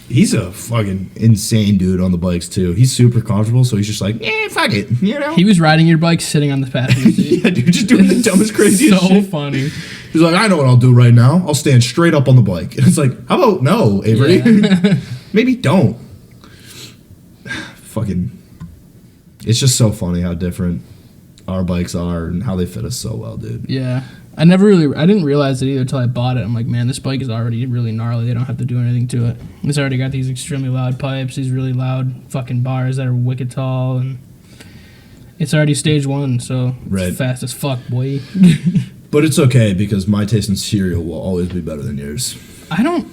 He's a fucking insane dude on the bikes too. He's super comfortable, so he's just like, fuck it, you know. He was riding your bike sitting on the passenger seat. Yeah, dude, just doing the dumbest, craziest So shit. funny. He's like, I know what I'll do right now. I'll stand straight up on the bike. And it's like, how about no, Avery? Yeah. Maybe don't. Fucking, it's just so funny how different our bikes are and how they fit us so well, dude. Yeah. I didn't realize it either until I bought it. I'm like, man, this bike is already really gnarly. They don't have to do anything to it. It's already got these extremely loud pipes, these really loud fucking bars that are wicked tall, and it's already stage 1, so Right. it's fast as fuck, boy. But it's okay because my taste in cereal will always be better than yours. I don't,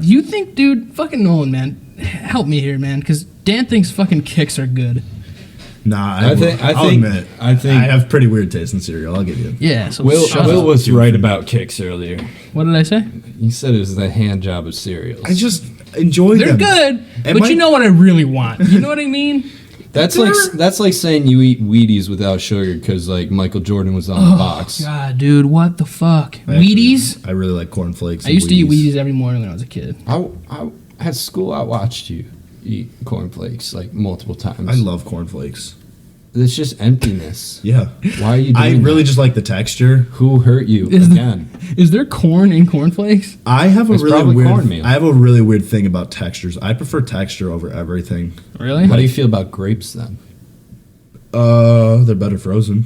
you think, dude, fucking Nolan, man, help me here, man, because Dan thinks fucking Kicks are good. Nah, I think I have pretty weird taste in cereal. I'll give you. Yeah, so Will was right about Kicks earlier. What did I say? He said it was the hand job of cereals. I just enjoy They're them. good, And but you know what I really want. You know what I mean? That's like saying you eat Wheaties without sugar because like Michael Jordan was on the box. God, dude, what the fuck? Actually, Wheaties? I really like cornflakes. I used to eat Wheaties every morning when I was a kid. I at school I watched you eat cornflakes like multiple times. I love cornflakes. It's just emptiness. Yeah. Why are you doing I really that? just like the texture. Who hurt you Is again? Is there corn in cornflakes? I have a It's really probably weird. cornmeal. I have a really weird thing about textures. I prefer texture over everything. Really? How do you feel about grapes then? They're better frozen.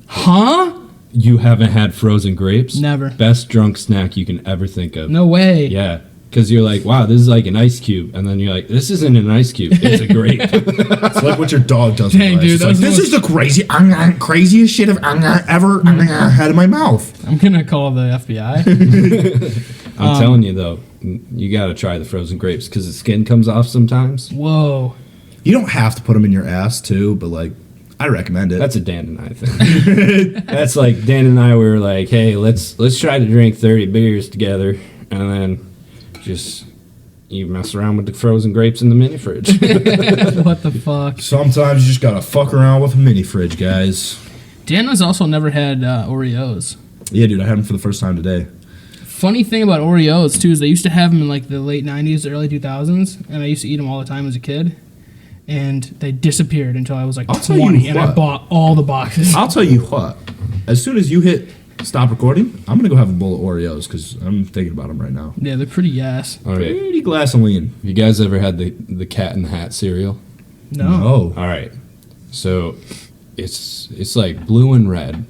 Huh? You haven't had frozen grapes? Never. Best drunk snack you can ever think of. No way. Yeah. Because you're like, wow, this is like an ice cube. And then you're like, this isn't an ice cube. It's a grape. It's like what your dog does. with Dang, rice. dude, It's that like, was the this is the craziest shit I've ever had in my mouth. I'm gonna call the FBI. I'm telling you, though, you got to try the frozen grapes because the skin comes off sometimes. Whoa. You don't have to put them in your ass too, but like, I recommend it. That's a Dan and I thing. That's like Dan and I were like, hey, let's try to drink 30 beers together, and then just you mess around with the frozen grapes in the mini fridge. What the fuck? Sometimes you just gotta fuck around with a mini fridge, guys. Dan has also never had Oreos. Yeah, dude, I had them for the first time today. Funny thing about Oreos too is they used to have them in like the late 90s, early 2000s, and I used to eat them all the time as a kid. And they disappeared until I was like I'll tell you 20, and I what. bought all the boxes. I'll tell you what. As soon as you hit stop recording, I'm gonna go have a bowl of Oreos because I'm thinking about them right now. Yeah, they're pretty gas. All right. Pretty glassine. You guys ever had the Cat in the Hat cereal? No. All right. So it's like blue and red.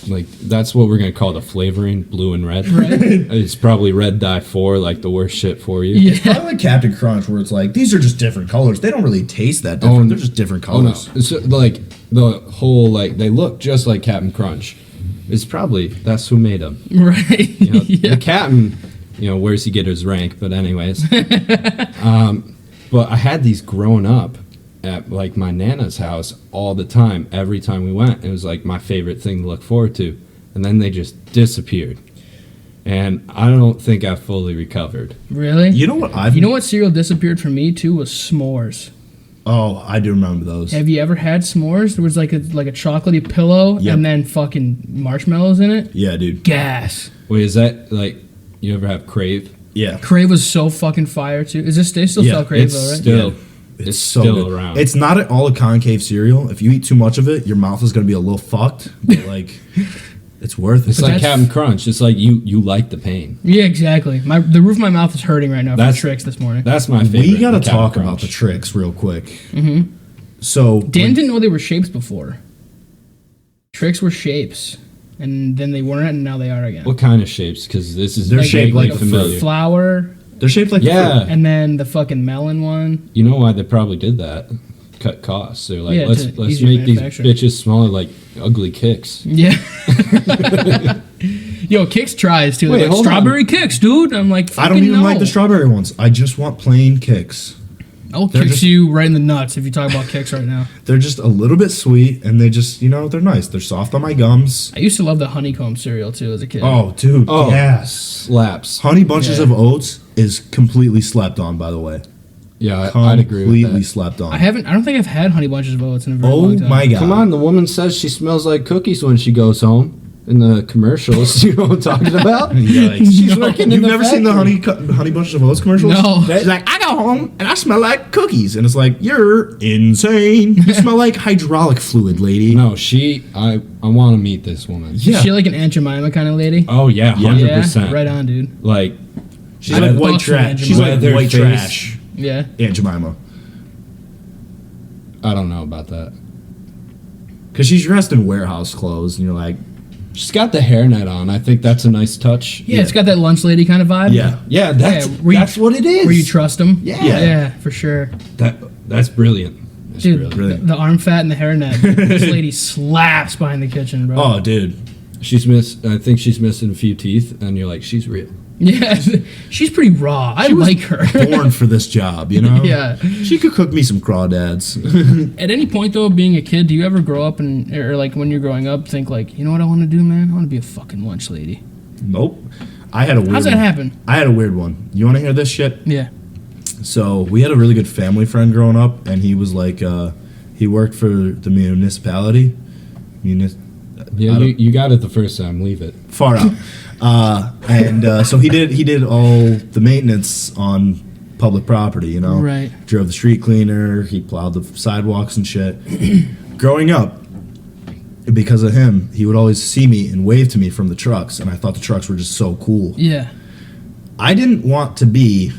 Like that's what we're gonna call the flavoring, blue and red. Right. It's probably red dye 4, like the worst shit for you. Yeah. Probably like Captain Crunch, where it's like these are just different colors. They don't really taste that different. They're just different Oh no! colors. It's like the whole like they look just like Captain Crunch. It's probably that's who made them. Right. You know, Yeah. The captain, where's he get his rank? But anyways, but I had these growing up at like my nana's house all the time. Every time we went, it was like my favorite thing to look forward to. And then they just disappeared, and I don't think I fully recovered. Really? You know what? You know what cereal disappeared from me too was s'mores. Oh, I do remember those. Have you ever had s'mores? There was like a chocolatey pillow Yep. and then fucking marshmallows in it. Yeah, dude. Gas. Wait, is that like you ever have Crave? Yeah. Crave was so fucking fire too. Is this they still Yeah, sell Crave it's though, right? still- Yeah. It's so still good. around. It's not at all a concave cereal. If you eat too much of it, your mouth is gonna be a little fucked. But like, it's worth it. It's like that's- Captain Crunch. It's like you like the pain. Yeah, exactly. The roof of my mouth is hurting right now from That's- tricks this morning. That's my favorite. We gotta the Captain talk Crunch. about the tricks real quick. Mm-hmm. So Dan didn't know they were shapes before. Tricks were shapes, and then they weren't, and now they are again. What kind of shapes? Because this is They're shaped vaguely like a familiar. Flower, they're shaped like Yeah. fruit. and then the fucking melon one. You know why they probably did that? Cut costs. They're like, Yeah, let's to let's easier make these manufacture. bitches smaller like ugly kicks. Yeah. Yo, Kicks tries too. They're Wait, like, hold on. strawberry Kicks, dude. I'm like, I don't fucking even no. like the strawberry ones. I just want plain Kicks. I'll They're kick just- you right in the nuts if you talk about Kicks right now. They're just a little bit sweet, and they just they're nice. They're soft on my gums. I used to love the honeycomb cereal too as a kid. Oh, dude, Oh, yes. slaps. Honey Bunches Yeah. of Oats is completely slept on, by the way. Yeah, I'd agree with Completely that. slept on. I don't think I've had honey bunches of oats in a very Oh long time. my god! Come on, the woman says she smells like cookies when she goes home in the commercials. You know what I'm talking about? Yikes. She's working in You've the never seen the factory. honey Bunches of Oats commercials? No. She's like, I go home and I smell like cookies, and it's like, you're insane. You smell like hydraulic fluid, lady. No, I want to meet this woman. Yeah. Is she like an Aunt Jemima kind of lady? Oh yeah, Yeah. 100%. Right on, dude. Like She's I like would white fuck some Aunt trash. She's like Jemima. white Leather trash. Yeah. Aunt Jemima. I don't know about that. Because she's dressed in warehouse clothes, and you're like, She's got the hairnet on. I think that's a nice touch. Yeah, it's got that lunch lady kind of vibe. Yeah, that's what it is. Where you trust them. Yeah. For sure. That's brilliant. That's Dude, brilliant. the arm fat and the hairnet. This lady slaps behind the kitchen, bro. oh, dude. I think she's missing a few teeth, and you're like, she's real. Yeah, she's pretty raw. I like her. Born for this job, you know? Yeah. She could cook me some crawdads. At any point, though, being a kid, do you ever grow up or like when you're growing up, think like, you know what I want to do, man? I want to be a fucking lunch lady. Nope. I had a weird How's that one. happen? I had a weird one. You want to hear this shit? Yeah. So we had a really good family friend growing up, and he was like, he worked for the municipality. Yeah, you got it the first time. Leave it. Far out. So he did all the maintenance on public property, you know? Right. Drove the street cleaner, he plowed the sidewalks and shit. Growing up, because of him, he would always see me and wave to me from the trucks, and I thought the trucks were just so cool. Yeah. I didn't want to be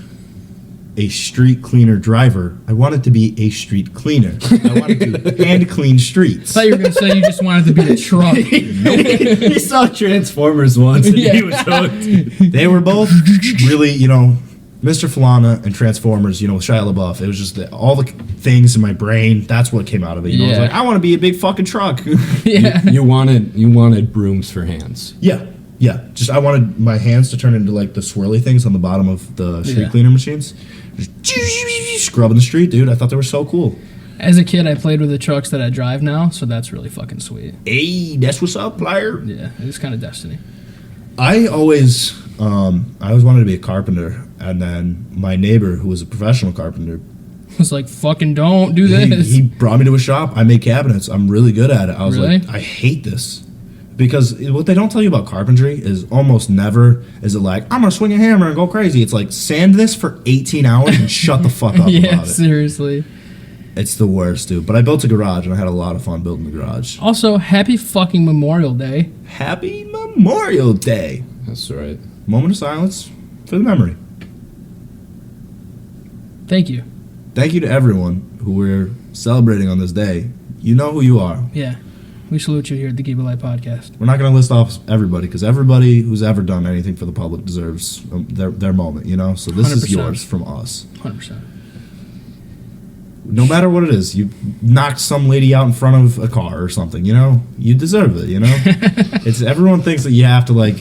a street cleaner driver. I wanted to be a street cleaner. I wanted to hand clean streets. I thought you were going to say you just wanted to be a truck. He saw Transformers once, and he was hooked. They were both really, Mr. Falana and Transformers, with Shia LaBeouf. It was just all the things in my brain. That's what came out of it. I was like, I want to be a big fucking truck. Yeah. You wanted brooms for hands. Yeah. Just I wanted my hands to turn into like the swirly things on the bottom of the street cleaner machines. Just scrubbing the street, dude. I thought they were so cool. As a kid, I played with the trucks that I drive now, so that's really fucking sweet. Hey, that's what's up, player. Yeah, it's kind of destiny. I always wanted to be a carpenter, and then my neighbor, who was a professional carpenter, was like, fucking don't do this. He brought me to a shop. I make cabinets. I'm really good at it. I was Really? like, I hate this. Because what they don't tell you about carpentry is almost never is it like, I'm going to swing a hammer and go crazy. It's like, sand this for 18 hours and shut the fuck up Yeah, about it. seriously. It's the worst, dude. But I built a garage, and I had a lot of fun building the garage. Also, happy fucking Memorial Day. Happy Memorial Day. That's right. Moment of silence for the memory. Thank you. Thank you to everyone who we're celebrating on this day. You know who you are. Yeah. We salute you here at the Keep It Light podcast. We're not going to list off everybody, because everybody who's ever done anything for the public deserves their moment, So this 100%. is yours from us. 100%. No matter what it is, you knocked some lady out in front of a car or something, You deserve it, It's everyone thinks that you have to, like...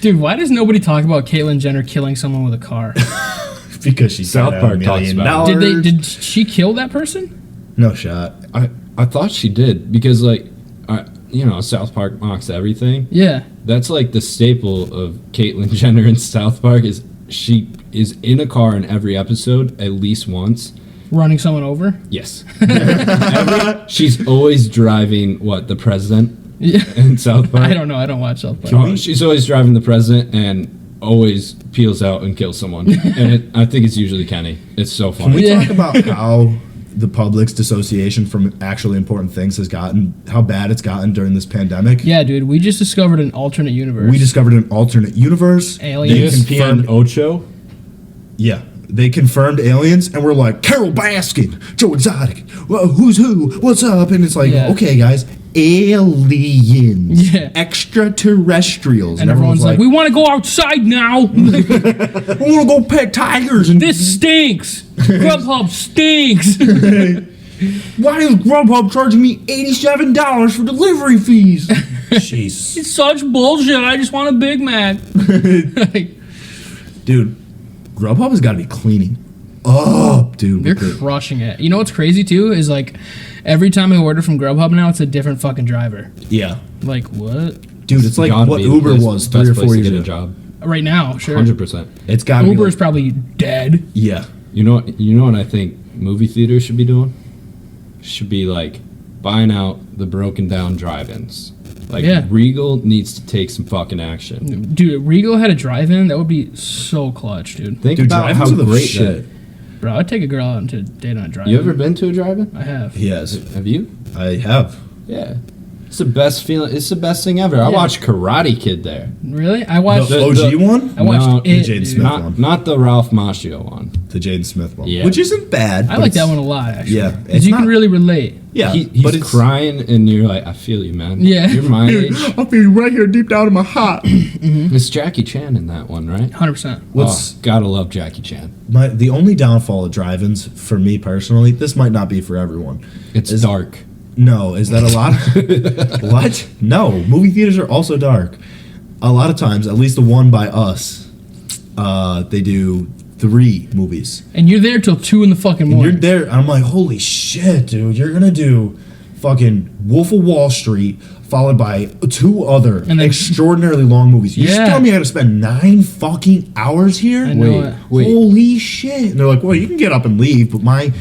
Dude, why does nobody talk about Caitlyn Jenner killing someone with a car? Because she's South Park talks about $1 million. Did she kill that person? No shot. I thought she did, because South Park mocks everything. Yeah. That's like the staple of Caitlyn Jenner in South Park is she is in a car in every episode at least once. Running someone over? Yes. She's always driving the president Yeah. in South Park. I don't know. I don't watch South Park. Oh, she's always driving the president and always peels out and kills someone. And I think it's usually Kenny. It's so Can funny. we Yeah. talk about how the public's dissociation from actually important things has gotten, how bad it's gotten during this pandemic? Yeah, dude. We just discovered an alternate universe. We discovered an alternate universe. Aliens. They confirmed, Ocho? yeah, they confirmed aliens, and we're like, Carol Baskin, Joe Exotic, well, who's who, what's up? And it's like, Yeah. okay, guys, aliens, Yeah. extraterrestrials, And everyone's like, we want to go outside now. I want to go pet tigers. And This stinks. Grubhub stinks. why is Grubhub charging me $87 for delivery fees? Jeez, It's such bullshit. I just want a Big Mac. Like, dude, Grubhub has got to be cleaning up, dude. they're with the- crushing it. You know what's crazy too is like every time I order from Grubhub now, it's a different fucking driver. yeah, Like what? dude, it's like Gotta what be the Uber place- was best 3 or place 4 to years get ago. a job. Right now, sure. 100%. It's got to be Uber's like, probably dead. yeah. You know what I think movie theaters should be doing? Should be like buying out the broken down drive-ins. Like Yeah. Regal needs to take some fucking action. Dude, if Regal had a drive-in, that would be so clutch, dude. Think Dude, about how drive-ins are the great shit. Bro, I'd take a girl out into date on a drive-in. You ever been to a drive-in? I have. Yes, Have you? I have. Yeah. It's the best feeling. It's the best thing ever. I watched Karate Kid there. Really? I watched The OG one? I watched No, it. the Jaden dude. Smith one. Not the Ralph Macchio one. The Jaden Smith one. Yeah. Which isn't bad. I but like that it's- one a lot, actually. Yeah, Because it's you can not- really relate. Yeah, He's but it's crying, and you're like, I feel you, man. Yeah. You're my age. I'll be right here deep down in my heart. It's Jackie Chan in that one, right? 100%. What's Gotta love Jackie Chan. the only downfall of drive-ins for me personally? This might not be for everyone. It's Is- dark. No, is that a lot? What? No, movie theaters are also dark. A lot of times, at least the one by us, they do 3 movies. And you're there till 2 in the fucking And you're morning. there. I'm like, holy shit, dude! You're gonna do fucking Wolf of Wall Street, followed by 2 other And then- extraordinarily long movies. You just Yeah. tell me I gotta spend 9 fucking hours here? I know it. Wait. Holy shit! And they're like, well, you can get up and leave, but my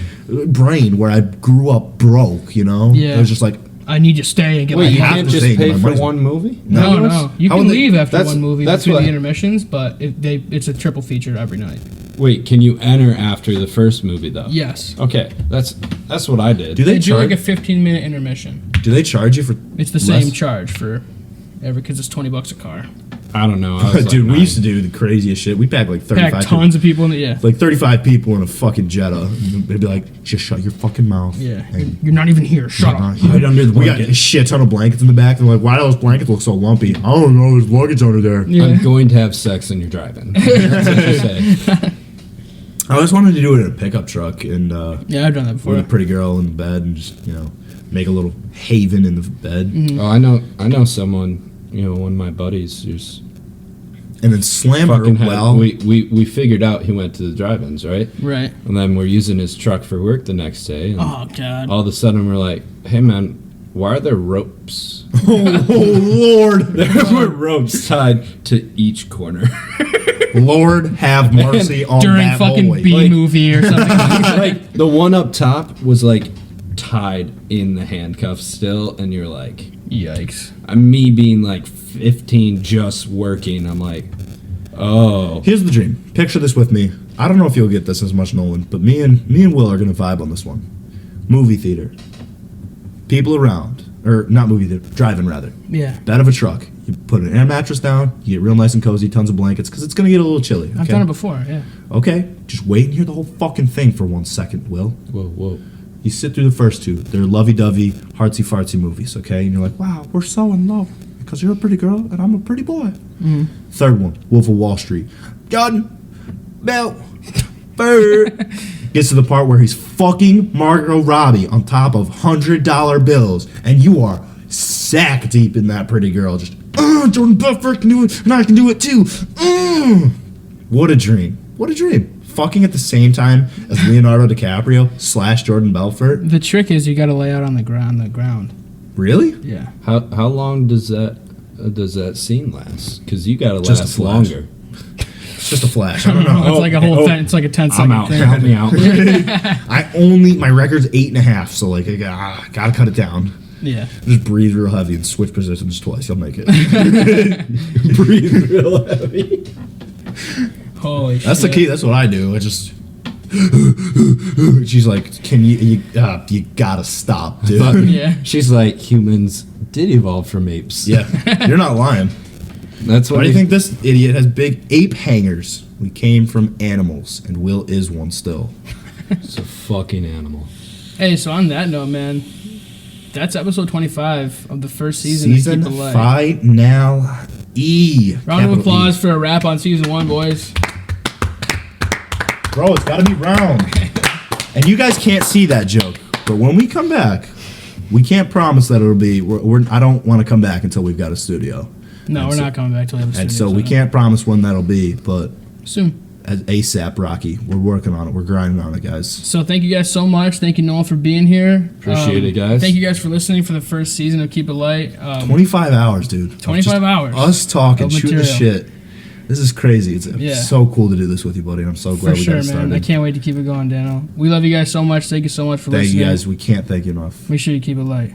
brain, where I grew up broke, you know, Yeah. I was just like, I need to stay and get Wait, my you have can't to just stay, pay my for money's- one movie? No, No. no. You How can would they- leave after that's- one movie that's between what- the intermissions, but it's a triple feature every night. Wait, can you enter after the first movie though? Yes. Okay, that's what I did. do They they do like charge? a 15-minute intermission. Do they charge you for? It's the less? same charge for every, because it's $20 a car. I don't know. I was Dude, like we used to do the craziest shit. We packed like 35 Pack tons of people in the, like 35 people in a fucking Jetta. They'd be like, just shut your fucking mouth. Yeah. And You're not even here. Shut up. Hide under the We got blanket. a shit ton of blankets in the back. They're like, why do those blankets look so lumpy? I don't know. There's luggage under there. Yeah. I'm going to have sex and you're driving. That's what you say. I always wanted to do it in a pickup truck and Yeah, I've done that before. with a pretty girl in the bed and just, make a little haven in the bed. Mm-hmm. Oh, I know someone. One of my buddies who's And then slam her fucking had. well. We figured out he went to the drive-ins, right? Right. And then we're using his truck for work the next day. And Oh, God. all of a sudden we're like, hey man, why are there ropes? oh, Lord. There were ropes tied to each corner. Lord have mercy on During that fucking boy. B Like- movie or something like that. Like the one up top was like tied in the handcuffs still, and you're like, Yikes. me being like 15 just working, I'm like, oh. Here's the dream. Picture this with me. I don't know if you'll get this as much, Nolan, but me and Will are gonna vibe on this one. Movie theater. People around, or not movie theater, driving rather. Yeah. Bed of a truck. You put an air mattress down. You get real nice and cozy, tons of blankets, because it's gonna get a little chilly. Okay? I've done it before, yeah. Okay, just wait and hear the whole fucking thing for 1 second, Will. Whoa. You sit through the first 2. They're lovey-dovey, artsy-fartsy movies, okay? And you're like, wow, we're so in love because you're a pretty girl and I'm a pretty boy. Third one, Wolf of Wall Street. Gun, belt, bird. Gets to the part where he's fucking Margot Robbie on top of $100 bills, and you are sack deep in that pretty girl. Just, Jordan Belfort can do it, and I can do it too. What a dream. What a dream. Fucking at the same time as Leonardo DiCaprio / Jordan Belfort. The trick is you got to lay out on the ground. Really? Yeah. How long does that scene last? Because you gotta Just a last flash. longer. It's just a flash. I don't know. It's like a whole. It's like a 10-second I'm out. thing. Help me out. My record's 8.5, so like I gotta cut it down. Yeah. Just breathe real heavy and switch positions twice. You'll make it. Breathe real heavy. Holy shit. That's the key. That's what I do. I just. She's like, "Can you gotta stop, dude." But Yeah. she's like, humans did evolve from apes. Yeah, you're not lying. That's what Why do you think this idiot has big ape hangers? We came from animals, and Will is one still. It's a fucking animal. Hey, so on that note, man, that's episode 25 of the first season Season of Keep It Light. Final E. Round of Capital applause E. for a wrap on season 1, boys. Bro, it's gotta be round. And you guys can't see that joke, but when we come back, we can't promise that it'll be. I don't want to come back until we've got a studio, No, we're not coming back till we have a and studio so we set up. can't promise when that'll be. But Soon. as ASAP, Rocky, we're working on it. We're grinding on it, guys. So thank you guys so much. Thank you, Nolan, for being here. Appreciate it, guys. Thank you guys for listening for the first season of Keep It Light. 25 hours, dude. 25 hours Us talking, of shooting the material. shit. This is crazy. It's Yeah. so cool to do this with you, buddy. I'm so glad For we sure, got started. man. I can't wait to keep it going, Daniel. We love you guys so much. Thank you so much for Thank listening. you guys. We can't thank you enough. Make sure you keep it light.